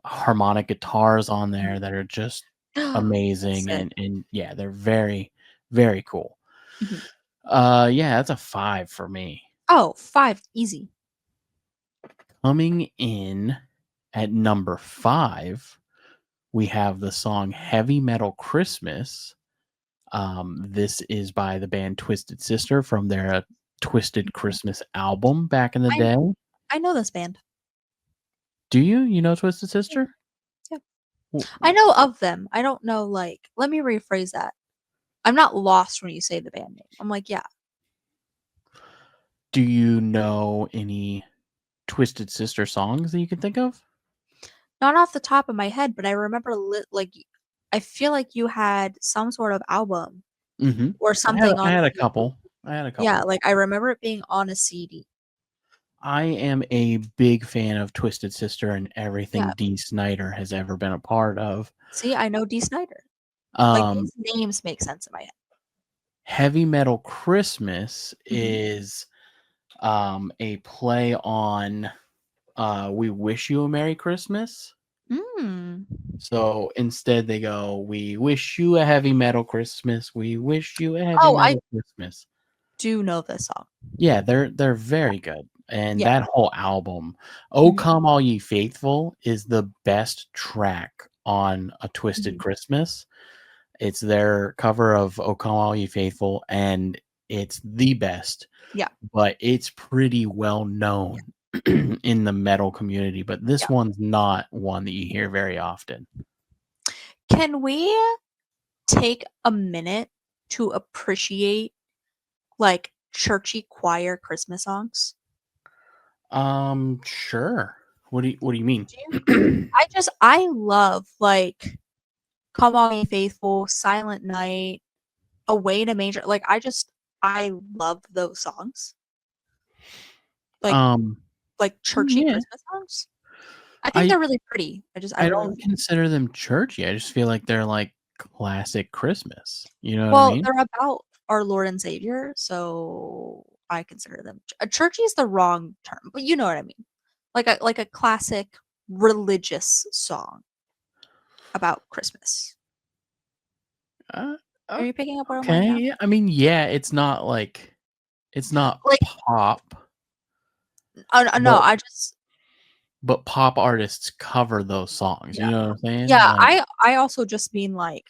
harmonic guitars on there that are just
That's
amazing
sick.
and yeah, they're very, very cool.
Mhm.
Yeah, that's a 5 for me.
Oh, 5, easy.
Coming in at number 5, we have the song Heavy Metal Christmas. This is by the band Twisted Sister from their Twisted Christmas album back in the
I
day.
I know this band.
Do you? You know Twisted
Yeah,
Sister?
yeah.
W-
I know of them. I don't know, like, let me rephrase that. I'm not lost when you say the band name. I'm like, yeah.
Do you know any Twisted Sister songs that you can think of?
Not off the top of my head, but I remember I feel like you had some sort of album
Mhm.
or
I had
something
I
on
had a
CD.
couple. I had a
Yeah,
couple.
like I remember it being on a CD.
I am a big fan of Twisted Sister and everything
Yeah.
Dee Snider has ever been a part of.
See, I know Dee Snider. Like
Um,
these names make sense in my head.
Heavy Metal Christmas is a play on We Wish You a Merry Christmas.
Mm.
So instead they go, we wish you a heavy metal Christmas. We wish you a heavy
Oh, I
metal Christmas.
do know this song.
Yeah, they're very good. And
Yeah.
that whole album, Oh
Mhm.
Come All Ye Faithful, is the best track on A Twisted
Mhm.
Christmas. It's their cover of Oh Come All Ye Faithful, and it's the best.
Yeah.
But it's pretty well known in the metal community. But this
Yeah.
one's not one that you hear very often.
Can we take a minute to appreciate like churchy choir Christmas songs?
Sure. What do you mean?
I love like Come On Ye Faithful, Silent Night, Away to Manger. Like I love those songs. Like churchy
yeah.
Christmas songs. I think
I
they're really pretty. I
I
really
don't consider them churchy. I just feel like they're like classic Christmas. You know what I
well,
mean?
they're about our Lord and Savior, so I consider them churchy is the wrong term, but you know what I mean. Like a classic religious song about Christmas.
Uh,
Are you picking up what I'm
okay.
laying out?
Yeah. I mean, yeah, it's not
Like
pop,
no,
but pop artists cover those songs.
yeah.
You know what I'm saying?
Yeah,
Like,
I also just mean like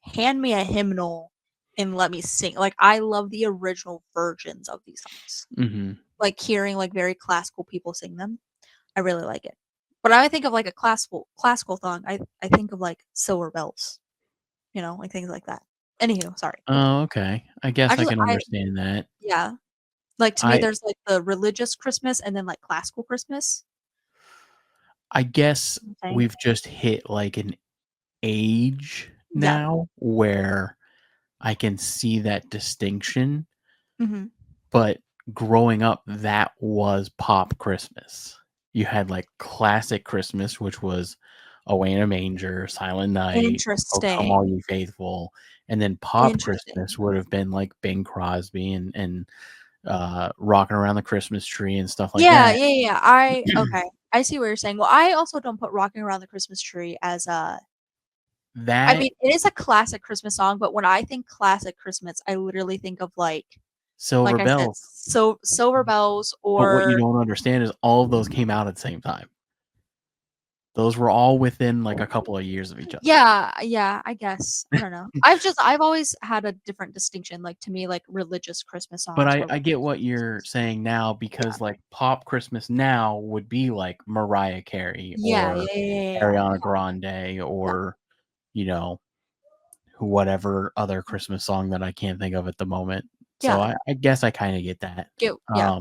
hand me a hymnal and let me sing. Like I love the original versions of these songs.
mhm.
Like hearing like very classical people sing them. I really like it. But I think of like a classical song. I think of like Silver Bells, like things like that. Anywho, sorry.
Oh, okay. I
I
guess I
just
can
I
understand that.
yeah. Like to me
I
there's like the religious Christmas and then like classical Christmas.
I guess
Okay.
we've just hit like an age
Yeah.
now where I can see that distinction,
hmm
but growing up, that was pop Christmas. You had like classic Christmas, which was Away in a Manger, Silent Night, Oh Come All
Interesting.
Ye Faithful, and then pop
Interesting.
Christmas would have been like Bing Crosby and Rocking Around the Christmas Tree and stuff like
Yeah,
that.
yeah, yeah. I okay. I see what you're saying. Well, I also don't put Rocking Around the Christmas Tree as a I
That
mean, it is a classic Christmas song, but when I think classic Christmas, I literally think of like
Silver
I said,
Bells.
so Silver Bells
But what you
or
don't understand is all of those came out at the same time. Those were all within like a couple of years of each other.
yeah, I guess. I don't know. I've always had a different distinction. Like to me, like religious Christmas
But
songs were
I get
religious
what you're
Christmas.
saying now because like pop Christmas now would be like Mariah Carey
Yeah,
or
yeah, yeah, yeah,
Ariana Grande
yeah.
or you know whatever other Christmas song that I can't think of at the moment. So
Yeah.
I guess I kind of get that.
Yeah.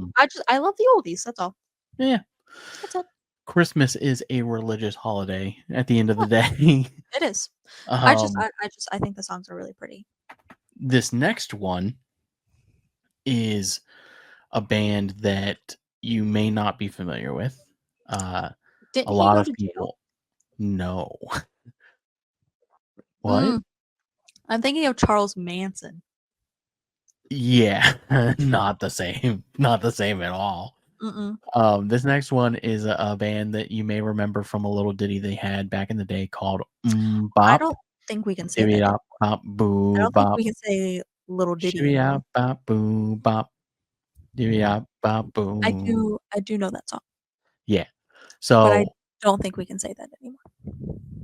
I love the oldies. That's all.
Yeah,
That's it.
Christmas is a religious holiday at the end of the
Yeah,
day.
it is.
um,
I think the songs are really pretty.
this next one is a band that you may not be familiar with. A
Didn't he
lot
go
of
to jail?
people know. What?
Mm, I'm thinking of Charles Manson.
Yeah, not the same. Not the same at all.
Mm-mm.
This next one is a band that you may remember from a little ditty they had back in the day called
I
Bop.
don't think we can say
Shibby
that
Bop
anymore.
Bop
I
Boo
don't think
Bop.
we can say Little Diddy
Shibby
anymore.
Bop Boo Bop. Shibby Bop Boo.
I do know that song,
Yeah.
but I
So
don't think we can say that anymore.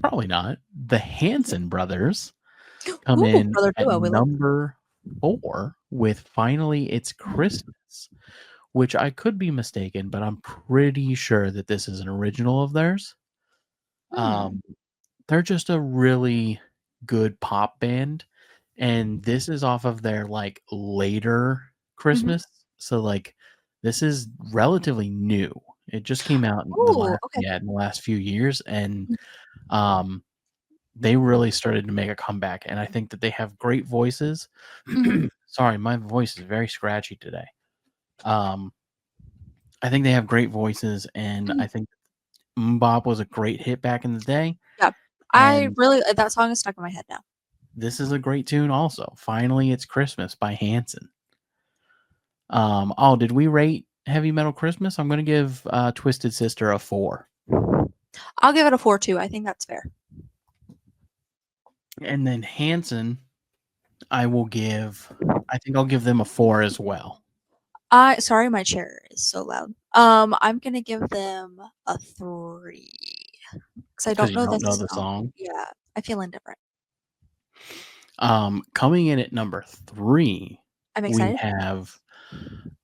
probably not. The Hanson brothers come
Ooh,
in
brother
at
duo, we love that.
number 4 with Finally It's Christmas, which I could be mistaken, but I'm pretty sure that this is an original of theirs.
Hmm.
They're just a really good pop band, and this is off of their like later
Mhm.
Christmas. So like this is relatively new. It just came out in
Ooh, okay.
in the last few years, and
Mm,
um they really started to make a comeback, and I think that they have great voices.
mhm.
Sorry, my voice is very scratchy today. Um, I think they have great voices, and I think Mbop was a great hit back in the day.
I
And
really that song is stuck in my head now.
this is a great tune also. Finally It's Christmas by Hanson. Oh, did we rate Heavy Metal Christmas? I'm going to give Twisted Sister a 4.
I'll give it a 4 too. I think that's fair.
And then Hanson, I think I'll give them a 4 as well.
Sorry, my chair is so loud. I'm gonna give them a 3 because I
'Cause
don't
you
know
don't
this
know the song.
Yeah, I feel indifferent.
Coming in at number 3,
I'm
we
excited.
have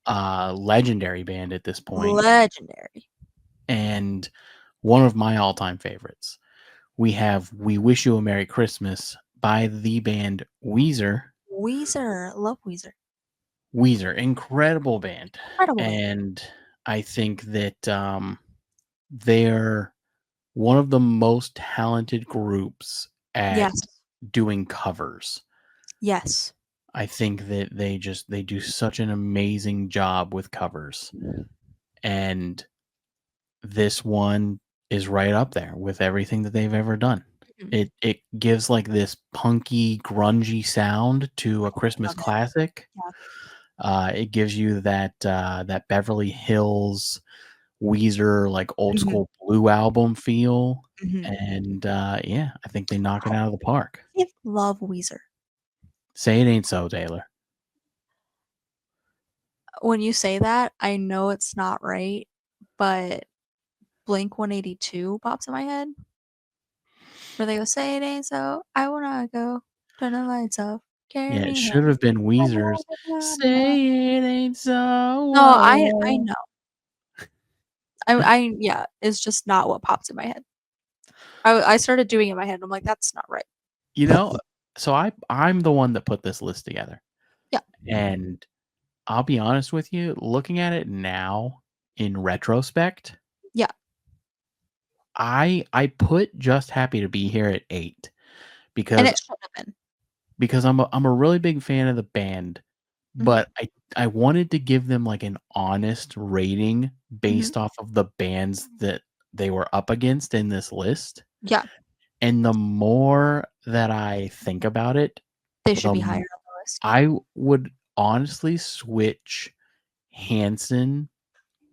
a legendary band at this point,
Legendary.
and one of my all-time favorites. We have We Wish You a Merry Christmas by the band Weezer.
Weezer, love Weezer.
Weezer, incredible band.
Incredible band.
And I think that they're one of the most talented groups at
Yes,
doing covers.
yes.
I think that they do such an amazing job with covers. And this one is right up there with everything that they've ever done.
Mhm.
It gives like this punky, grungy sound to a Christmas
Love it.
classic. It gives you that Beverly Hills Weezer like old
Mhm.
school Blue album feel,
Mhm.
and yeah, I think they knock it out of the park.
I love Weezer.
Say it ain't so, Taylor.
When you say that, I know it's not right, but Blink 182 pops in my head. Where they go, say it ain't so, I wanna go, turn the lights off, carry
Yeah, it
me
should
home.
have been Weezer's. Say it ain't so.
No, I know. Yeah, it's just not what pops in my head. I started doing it in my head. I'm like, that's not right.
You know, so I'm the one that put this list together.
Yeah.
And I'll be honest with you, looking at it now in retrospect,
Yeah.
I put Just Happy to Be Here at 8
And
because
it should have been.
I'm a really big fan of the band,
Mhm.
but I wanted to give them like an honest rating based off of the bands that they were up against in this list.
Yeah,
And the more that I think about it,
they should
the
be higher
m-
on the list.
I would honestly switch Hanson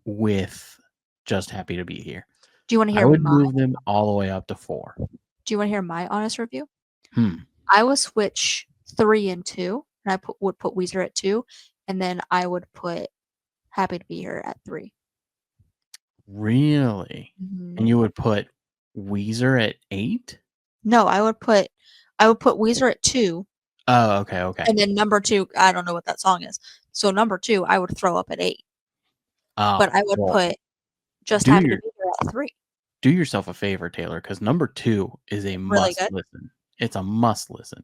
with Just Happy to Be Here.
Do you wanna
I
hear
would
my
move them all the way up to 4.
honest review?
Hmm.
I would switch 3 and 2, and I would put Weezer at 2, and then I would put Happy to Be Here at 3.
Really?
Mhm.
And you would put Weezer at 8?
No, I would put Weezer at 2,
Oh, okay.
and then number 2, I don't know what that song is. So number 2, I would throw up at 8, but
Oh,
I would
well,
put Just
do
Happy to
your
Be Here at 3.
do yourself a favor, Taylor, because number 2 is a
Really
must
good.
listen. It's a must listen.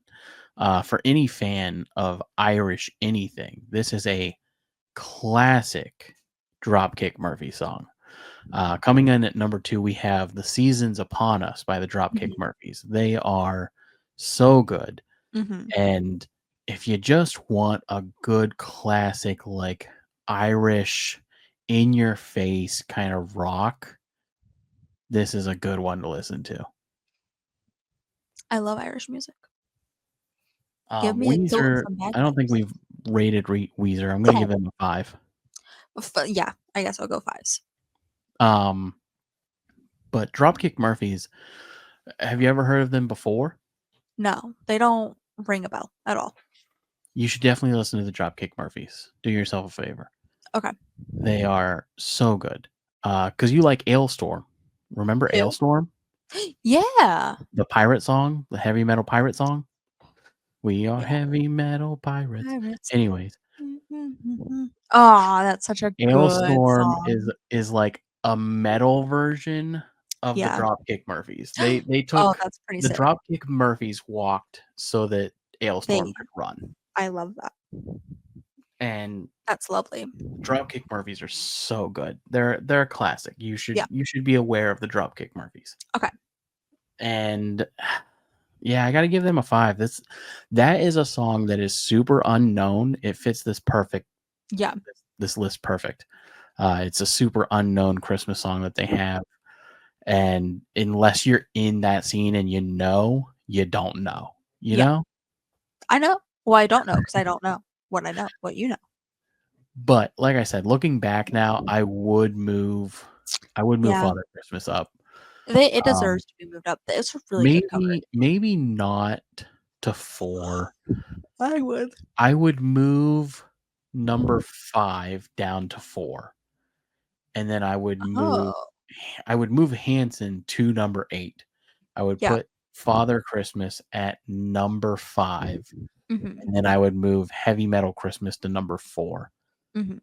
For any fan of Irish anything, this is a classic Dropkick Murphy song. Coming in at number 2, we have The Seasons Upon Us by the Dropkick
Mhm.
Murphys. They are so good.
Mhm.
And if you just want a good classic, like Irish, in your face kind of rock, this is a good one to listen to.
I love Irish music. Give me a kilt
Weezer,
and some
I don't think
bagpipes.
we've rated Weezer. I'm going to give
10.
them a 5.
Yeah, I guess I'll go 5s.
Um, but Dropkick Murphys, have you ever heard of them before?
No, they don't ring a bell at all.
You should definitely listen to the Dropkick Murphys. Do yourself a favor.
Okay.
They are so good. Because you like Ailstorm. Remember
Who?
Ailstorm?
Yeah.
The pirate song, the heavy metal pirate song. We are
Yeah.
heavy metal pirates.
Pirates.
Anyways,
Oh, that's such a good
Ailstorm
song.
is like a metal version of the
Yeah.
Dropkick Murphys. They
Oh,
took
that's pretty
the
sick.
Dropkick Murphys walked so that Ailstorm
They
could run.
I love that.
And
That's lovely.
Dropkick Murphys are so good. They're a classic. You should be aware of the Dropkick Murphys.
Okay.
And yeah, I got to give them a 5. That is a song that is super unknown. It fits this
Yeah.
list perfect. It's a super unknown Christmas song that they have, and unless you're in that scene and you don't know. You
Yeah.
know.
I know. Well, I don't know because I don't know what I know, what you know.
But like I said, looking back now, I would move
Yeah.
Father Christmas up.
It deserves to be moved up. It's a really good cover.
Maybe not to 4.
I would.
I would move number 5 down to 4. And then I would move
Oh,
Hanson to number 8. I would
yeah.
put Father Christmas at number 5.
hmm
And then I would move Heavy Metal Christmas to number 4.
hmm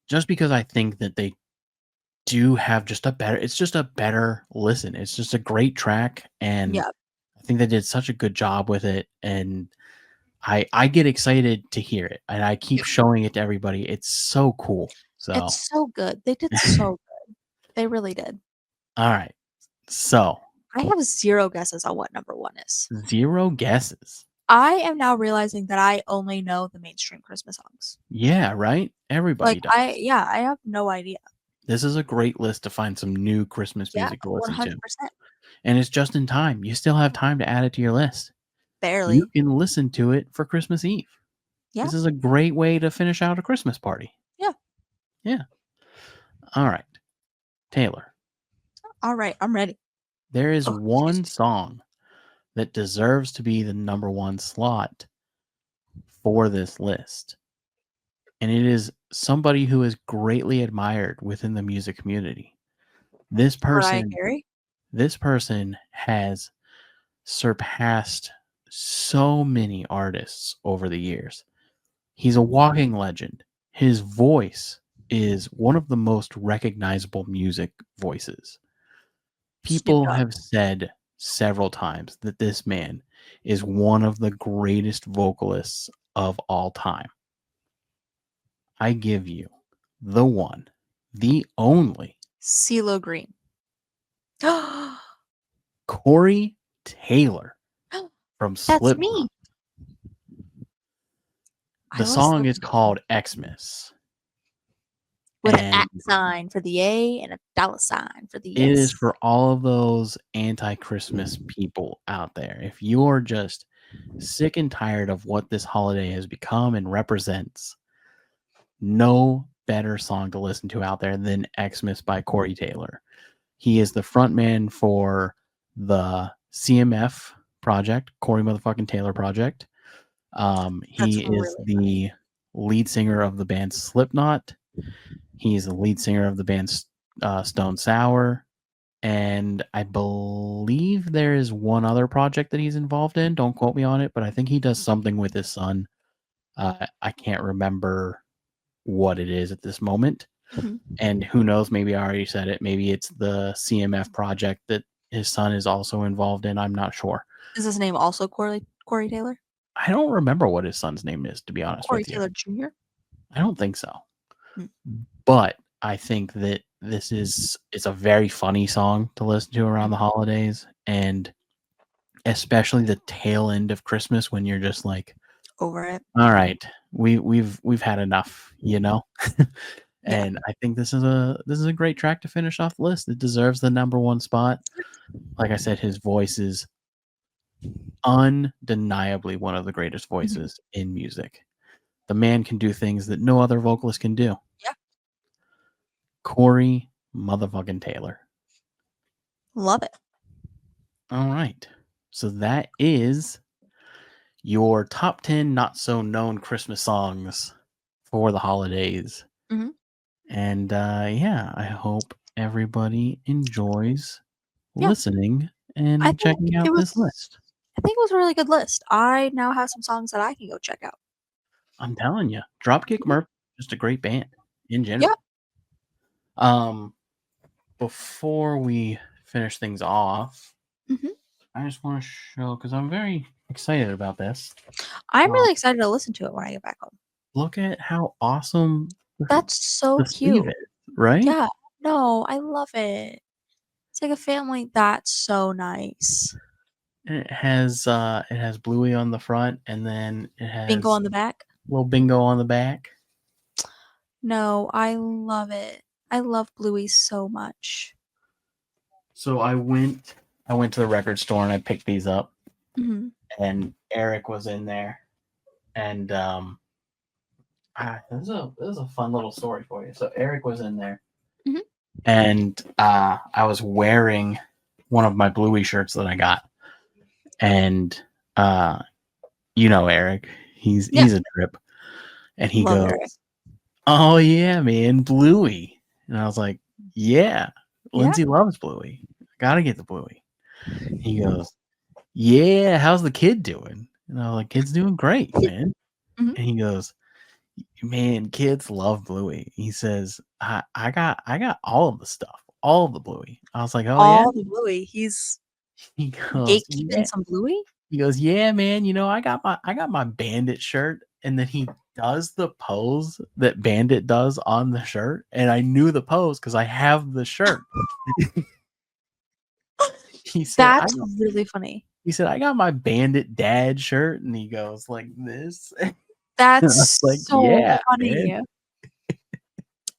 Just because I think that they do have it's just a better listen. It's just a great track, and
Yeah.
I think they did such a good job with it, and I get excited to hear it, and I keep showing it to everybody. It's so cool. So
It's so good. They did so good. They really did.
all right. So
I have 0 guesses on what number 1 is.
0 guesses.
I am now realizing that I only know the mainstream Christmas songs.
Yeah, right? Everybody
Like
does.
I have no idea.
This is a great list to find some new Christmas
Yeah,
music to listen to.
100%.
And it's just in time. You still have time to add it to your list. You
Barely.
can listen to it for Christmas Eve.
Yeah.
This is a great way to finish out a Christmas party.
Yeah.
Yeah. All right. Taylor,
All right, I'm ready.
there is
Oh,
one song that deserves to be the number 1 slot for this list. And it is somebody who is greatly admired within the music community. This
Mariah
person
Carey.
Has surpassed so many artists over the years. He's a walking legend. His voice is one of the most recognizable music voices.
Snoop
People
Dogg.
have said several times that this man is one of the greatest vocalists of all time. I give you the one, the only
CeeLo Green.
Corey Taylor from
That's
Slipknot.
me.
The song is called Xmas.
With an
and
at sign for the A and a dollar sign for the
it is
yes.
for all of those anti-Christmas people out there. If you're just sick and tired of what this holiday has become and represents, no better song to listen to out there than Xmas by Corey Taylor. He is the frontman for the CMF project, Corey motherfucking Taylor project. He is the lead singer of the band Slipknot. He's the lead singer of the band Stone Sour. And I believe there is one other project that he's involved in. Don't quote me on it, but I think he does something with his son. I can't remember what it is at this moment.
Mhm.
And who knows, maybe I already said it. Maybe it's the CMF project that his son is also involved in. I'm not sure.
Is his name also Corey Taylor?
I don't remember what his son's name is, to be honest
Corey
with you.
Taylor Jr.?
I don't think so.
Hmm.
But I think that it's a very funny song to listen to around the holidays, and especially the tail end of Christmas when you're just like,
Over it.
all right, we've had enough, you know?
Yeah.
And I think this is a great track to finish off the list. It deserves the number 1 spot. Like I said, his voice is undeniably one of the greatest voices in music. The man can do things that no other vocalist can do.
Yeah.
Corey motherfucking Taylor.
Love it.
All right. So that is your top 10 not so known Christmas songs for the holidays.
Mhm.
And yeah, I hope everybody enjoys listening and
I think
checking out this list.
I think it was a really good list. I now have some songs that I can go check out.
I'm telling you, Dropkick Murphys, just a great band in general.
Yeah.
Before we finish things off,
Mhm.
I just want to show, because I'm very excited about this.
I'm really excited to listen to it when I get back home.
Look at how awesome
That's so
the sleeve
cute.
is, right?
Yeah. No, I love it. It's like a family. That's so nice.
And it has Bluey on the front, and then it has
Bingo on the back.
little bingo on the back.
No, I love it. I love Bluey so much.
So I went to the record store and I picked these up,
hmm
and Eric was in there, and this is a fun little story for you. So Eric was in there,
Mhm.
and I was wearing one of my Bluey shirts that I got, and Eric, he's
Yeah.
a trip, and he
Love
goes,
Eric.
"Oh yeah, man, Bluey," and I was like, "Yeah,
Yeah.
Lindsay loves Bluey. Gotta get the Bluey." He goes, "Yeah, how's the kid doing?" And I was like, "Kid's doing great, man."
Mhm.
And he goes, "Man, kids love Bluey." He says, I got all of the stuff, all of the Bluey." I was like, "Oh yeah."
All the Bluey. He's
He goes,
gatekeeping
"Yeah."
some Bluey.
He goes, "Yeah, man. I got my Bandit shirt." And then he does the pose that Bandit does on the shirt, and I knew the pose because I have the shirt. He said,
That's really funny.
I got my Bandit dad shirt, and he goes like this.
That's
Like,
so
yeah,
funny.
man.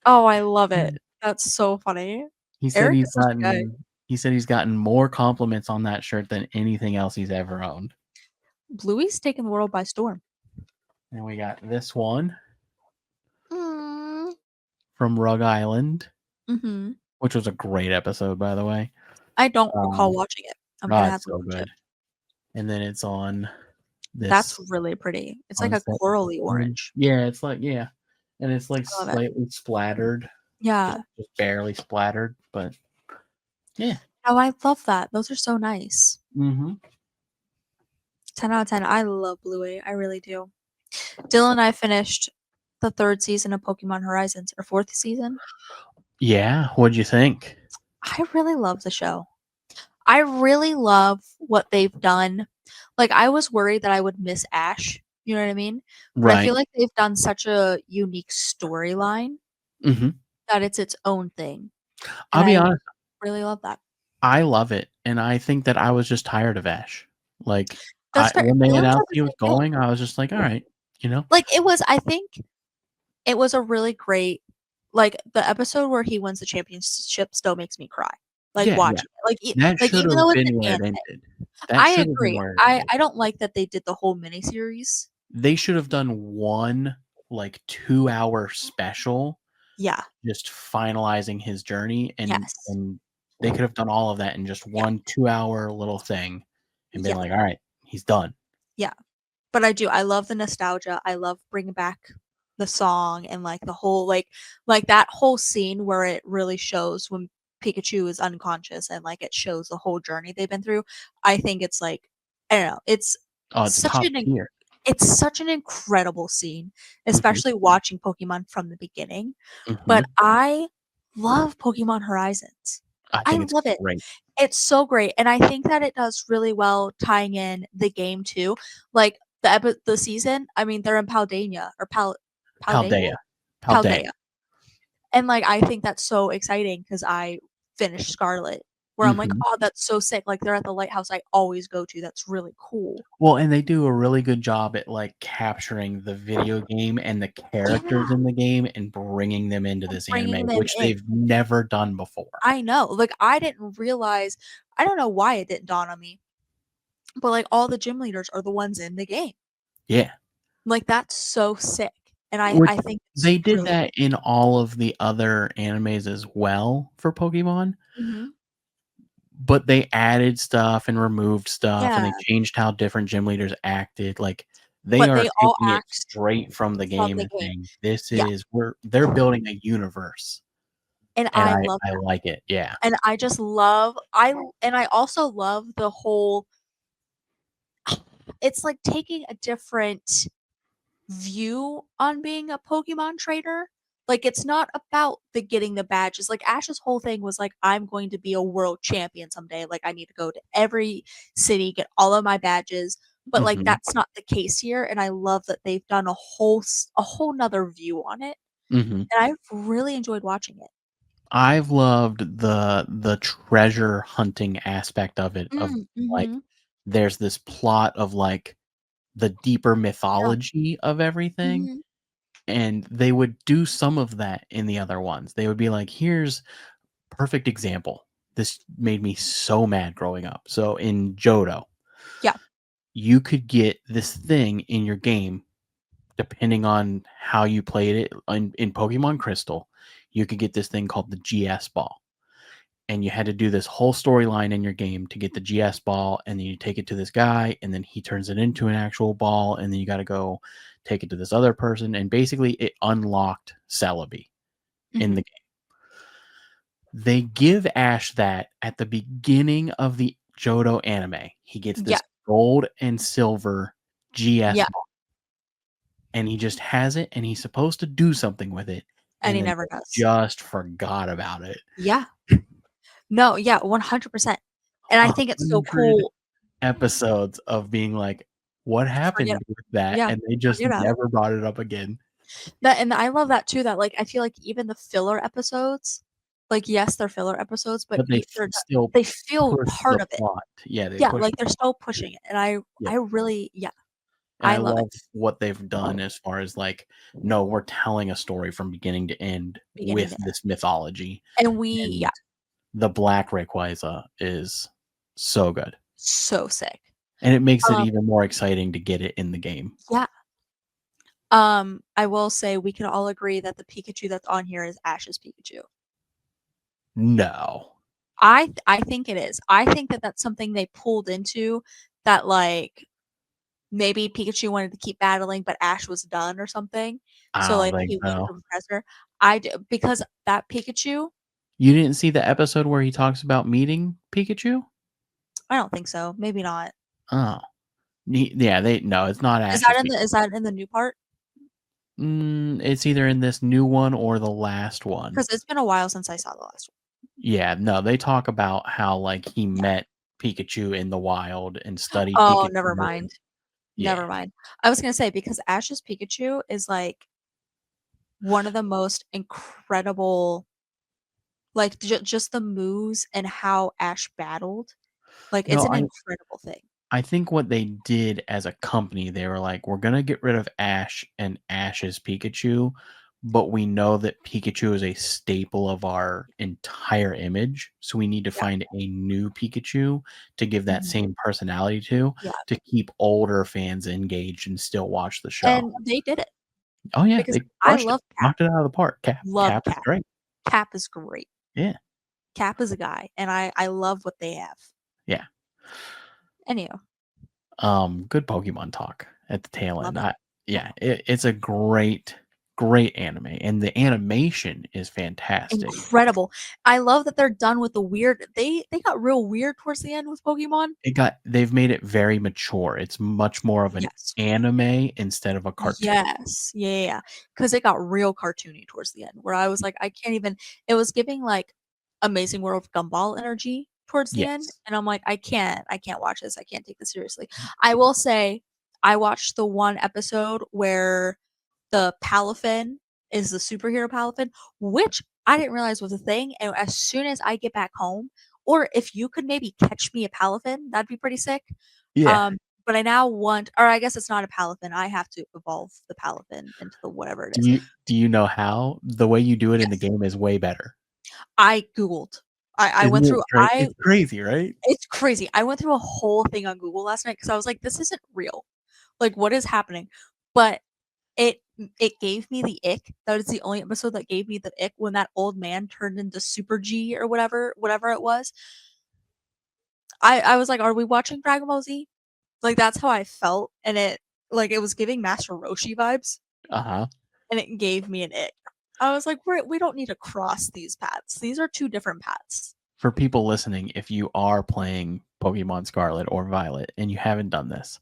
Oh, I love it. That's so funny.
He said
Eric is such a guy.
he's gotten more compliments on that shirt than anything else he's ever owned.
Bluey's taking the world by storm.
And we got this one
Mm.
from Rug Island,
hmm
which was a great episode, by the way.
I don't recall watching it. I'm gonna have
It's
to
so
watch
good.
it.
And then it's on this.
That's really pretty. It's like a
sunset
corally orange.
Yeah, it's like and it's like
I love it.
slightly splattered,
Yeah.
just barely splattered, but yeah.
Oh, I love that. Those are so nice.
Mm-hmm.
10 out of 10. I love Bluey. I really do. Dylan and I finished the 3rd season of Pokemon Horizons, or 4th season.
Yeah, what'd you think?
I really love the show. I really love what they've done. Like, I was worried that I would miss Ash. You know what I mean? But I
Right.
feel like they've done such a unique storyline
Mm-hmm.
that it's its own thing.
I'll
And
be
I
honest.
really love that.
I love it, and I think that I was just tired of Ash. Like,
That's fair.
when they
Dylan said
announced
the
he was
same thing.
going, I was just like, all right,
Like, I think it was a really great, like, the episode where he wins the championship still makes me cry. Like,
Yeah,
watching it. Like,
that
like
should
even
have
though it's
been
an
where it
anime.
ended. That
I
should have been
agree.
where it
I
ended.
don't like that they did the whole miniseries.
They should have done one like 2-hour special,
Yeah.
just finalizing his journey, and
Yes.
they could have done all of that in just
Yeah.
one 2-hour little thing, and been
Yeah.
like, all right, he's done.
Yeah. But I do. I love the nostalgia. I love bringing back the song and like the whole like that whole scene where it really shows when Pikachu is unconscious and like it shows the whole journey they've been through. I think it's like I don't know. It's
Oh, it's
such
top
an
tier.
it's such an incredible scene,
Mm-hmm.
especially watching Pokemon from the beginning.
Mhm.
But I love Pokemon Horizons.
I
I
think it's
love it.
great.
It's so great, and I think that it does really well tying in the game too. Like the season, I mean, they're in Paldea or Paldea?
Paldea.
And like I think that's so exciting because I finished Scarlet, where I'm like,
Mhm.
oh, that's so sick. Like they're at the lighthouse I always go to. That's really cool.
Well, and they do a really good job at like capturing the video game and the characters in the game and bringing them into this
Bringing
anime,
them
which
in.
they've never done before.
I know. Like I didn't realize. I don't know why it didn't dawn on me, but like all the gym leaders are the ones in the game.
Yeah.
Like that's so sick, and
Which
I think it's
they did
really
that in all of the other animes as well for Pokemon,
Mhm.
but they added stuff and removed stuff, and they
Yeah.
changed how different gym leaders acted. Like they
But
are
they all
taking it
act
straight from the game
the
and
game.
saying, "This
Yeah.
is they're building a universe,"
And
and
I love
I
that.
like it. Yeah.
And I just love and I also love the whole it's like taking a different view on being a Pokemon trader. Like it's not about the getting the badges. Like Ash's whole thing was like, I'm going to be a world champion someday. Like I need to go to every city, get all of my badges. But like
Mhm.
that's not the case here. And I love that they've done a whole nother view on it.
Mhm.
And I've really enjoyed watching it.
I've loved the treasure hunting aspect of it, of like
Mhm.
there's this plot of like the deeper mythology of everything,
Mhm.
And they would do some of that in the other ones. They would be like, here's perfect example. This made me so mad growing up. So in Johto,
Yeah.
you could get this thing in your game depending on how you played it. In Pokemon Crystal, you could get this thing called the GS ball. And you had to do this whole storyline in your game to get the GS ball, and then you take it to this guy, and then he turns it into an actual ball, and then you got to go take it to this other person, and basically it unlocked Celebi in
Mhm.
the game. They give Ash that at the beginning of the Johto anime. He gets this
Yeah.
gold and silver GS
Yeah.
ball, and he just has it, and he's supposed to do something with it,
And he
then
never does.
just forgot about it.
Yeah. No, yeah, 100%. And I think it's so
100
cool.
episodes of being like, what happened
Forget
with that?
yeah,
And they just
forget about it.
never brought it up again.
That and I love that too, that, like, I feel like even the filler episodes, like, yes, they're filler episodes, but
But they
they're
still
they feel
push
part
the
of it.
plot. Yeah, they
Yeah,
push
like,
the
they're
plot.
still pushing it, and
Yeah.
I really
And
I
I
love it.
love what they've done as far as like, no, we're telling a story from beginning to end
Beginning
with
to end.
this mythology.
And we
And
yeah,
the Black Rayquaza is so good.
so sick.
And it makes it
Um
even more exciting to get it in the game.
Yeah. I will say we can all agree that the Pikachu that's on here is Ash's Pikachu.
No.
I think it is. I think that that's something they pulled into that, like, maybe Pikachu wanted to keep battling, but Ash was done or something.
I
So,
don't
like,
think
he went
so.
to impress her. Because that Pikachu,
You didn't see the episode where he talks about meeting Pikachu?
I don't think so. Maybe not.
Oh. Yeah, no, it's not
Is
Ash's
that in the new part?
It's either in this new one or the last one.
Because it's been a while since I saw the last one.
Yeah, no, they talk about how like he
Yeah.
met Pikachu in the wild and studied
Oh,
Pikachu.
never mind.
Yeah.
Never mind. I was gonna say because Ash's Pikachu is like one of the most incredible, like just the moves and how Ash battled. Like it's
No,
an incredible thing.
I think what they did as a company, they were like, we're gonna get rid of Ash and Ash's Pikachu, but we know that Pikachu is a staple of our entire image, so we need to
Yeah.
find a new Pikachu to give that
Mhm.
same personality to
Yeah.
keep older fans engaged and still watch the show.
And they did it
Oh yeah,
because
they
I
crushed it.
love Cap.
Knocked it out of the park.
Love
Cap is
Cap.
great.
Cap is great.
Yeah.
Cap is a guy, and I love what they have.
Yeah.
Anyhow,
Good Pokemon talk at the tail
love
end.
it.
It's a great anime, and the animation is fantastic.
Incredible. I love that they're done with the weird. They got real weird towards the end with Pokemon.
They've made it very mature. It's much more of an
Yes.
anime instead of a cartoon.
Yes. Yeah. Because it got real cartoony towards the end, where I was like, I can't even. It was giving like Amazing World of Gumball energy towards the end,
Yes.
and I'm like, I can't watch this. I can't take this seriously. I will say, I watched the one episode where the Palafin is the superhero Palafin, which I didn't realize was a thing. And as soon as I get back home, or if you could maybe catch me a Palafin, that'd be pretty sick.
Yeah.
But I now want, or I guess it's not a Palafin. I have to evolve the Palafin into the whatever it is.
Do you know how? The way you do it in the
Yes.
game is way better.
I Googled. I
Isn't
went
it
through.
great? It's crazy, right?
It's crazy. I went through a whole thing on Google last night because I was like, this isn't real. Like, what is happening? But it gave me the ick. That is the only episode that gave me the ick when that old man turned into Super G or whatever it was. I was like, are we watching Dragon Ball Z? Like that's how I felt, and it was giving Master Roshi vibes,
Uh-huh.
and it gave me an ick. I was like, we don't need to cross these paths. These are two different paths.
For people listening, if you are playing Pokemon Scarlet or Violet and you haven't done this,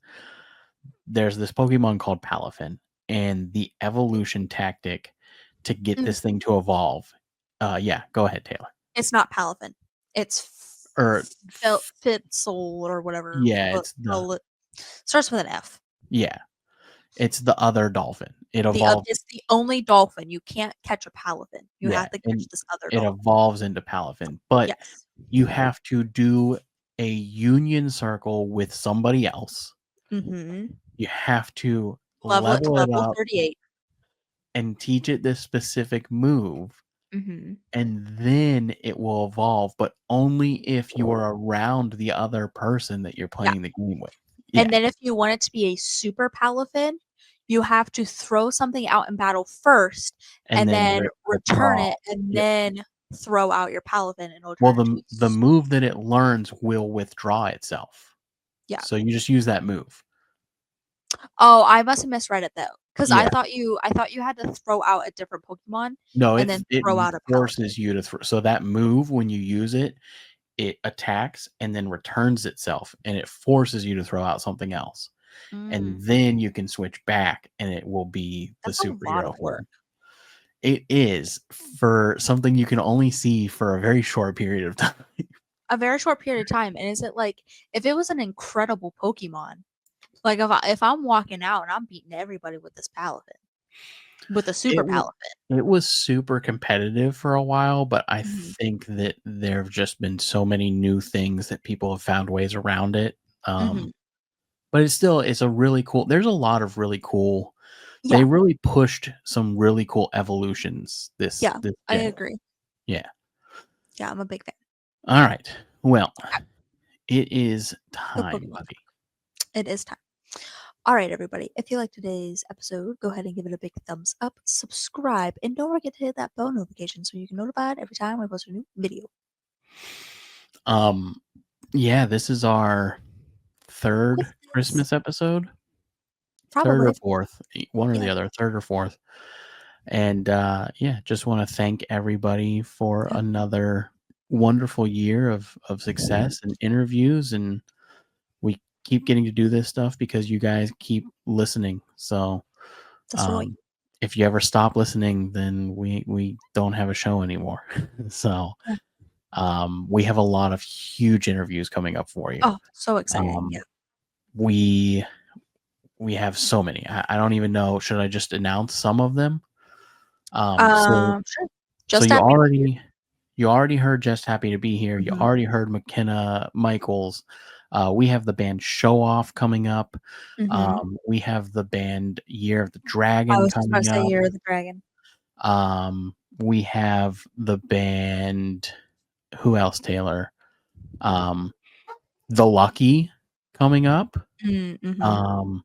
there's this Pokemon called Palafin, and the evolution tactic to get this thing to evolve. Yeah, go ahead, Taylor.
It's not Palafin. It's
Or
Fitzel or whatever.
yeah, it's the
starts with an F.
yeah, it's the other dolphin. It evolves.
It's the only dolphin. You can't catch a Palafin. You
Yeah,
have to catch
and
this other
it
dolphin.
evolves into Palafin, but
Yes.
you have to do a union circle with somebody else.
Mm-hmm.
You have to
Level it to
level it
level
up.
38.
and teach it this specific move,
Hmm.
and then it will evolve, but only if you are around the other person that you're
Yeah.
playing the game with. Yeah.
And then if you want it to be a super Palafin, you have to throw something out in battle first and then return
withdraw.
it and
Yep.
then throw out your Palafin in order
Well,
to
the move that it learns will withdraw itself.
Yeah.
So you just use that move.
Oh, I must have misread it though. Because I
Yeah.
thought you had to throw out a different Pokemon
No,
and then throw out a Palafin.
forces you to throw. So that move, when you use it, it attacks and then returns itself, and it forces you to throw out something else. And
Mm,
then you can switch back, and it will be the
that's a lot
superhero
of work.
form. It is for something you can only see for a very short period of time.
A very short period of time. And is it like if it was an incredible Pokemon, like if I'm walking out and I'm beating everybody with this Palafin, with a super Palafin.
It was super competitive for a while, but I
Mhm.
think that there have just been so many new things that people have found ways around it.
Mhm.
But it's a really cool. There's a lot of really cool.
Yeah.
They really pushed some really cool evolutions this
Yeah, I
gen.
agree.
Yeah.
Yeah, I'm a big fan.
All right. Well, it is
The
time,
Pokemon.
buddy.
It is time. All right, everybody. If you like today's episode, go ahead and give it a big thumbs up, subscribe, and don't forget to hit that bell notification so you can notified every time we post a new video.
Yeah, this is our third Christmas episode. Third or
Probably.
fourth, one or the
Yeah.
other, third or fourth. And yeah, just want to thank everybody for
Yeah.
another wonderful year of success and interviews. And we keep getting to do this stuff because you guys keep listening. So
That's right.
if you ever stop listening, then we don't have a show anymore. So
Yeah.
we have a lot of huge interviews coming up for you.
Oh, so exciting. Yeah.
We have so many. I don't even know. Should I just announce some of them?
Sure.
So
Just
you
happy to be here.
already heard Just Happy to Be Here. You
Mhm.
already heard McKenna Michaels. We have the band Show Off coming up.
Mhm.
We have the band Year of the
I
Dragon
was just about
coming
to say
up.
Year of the Dragon.
We have the band, who else, Taylor? The Lucky coming up.
Mhm.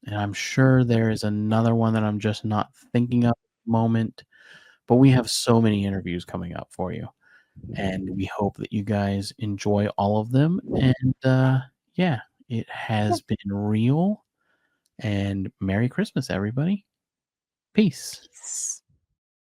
And I'm sure there is another one that I'm just not thinking of at the moment. But we have so many interviews coming up for you. And we hope that you guys enjoy all of them. And yeah, it has been real. And Merry Christmas, everybody. Peace.
Peace.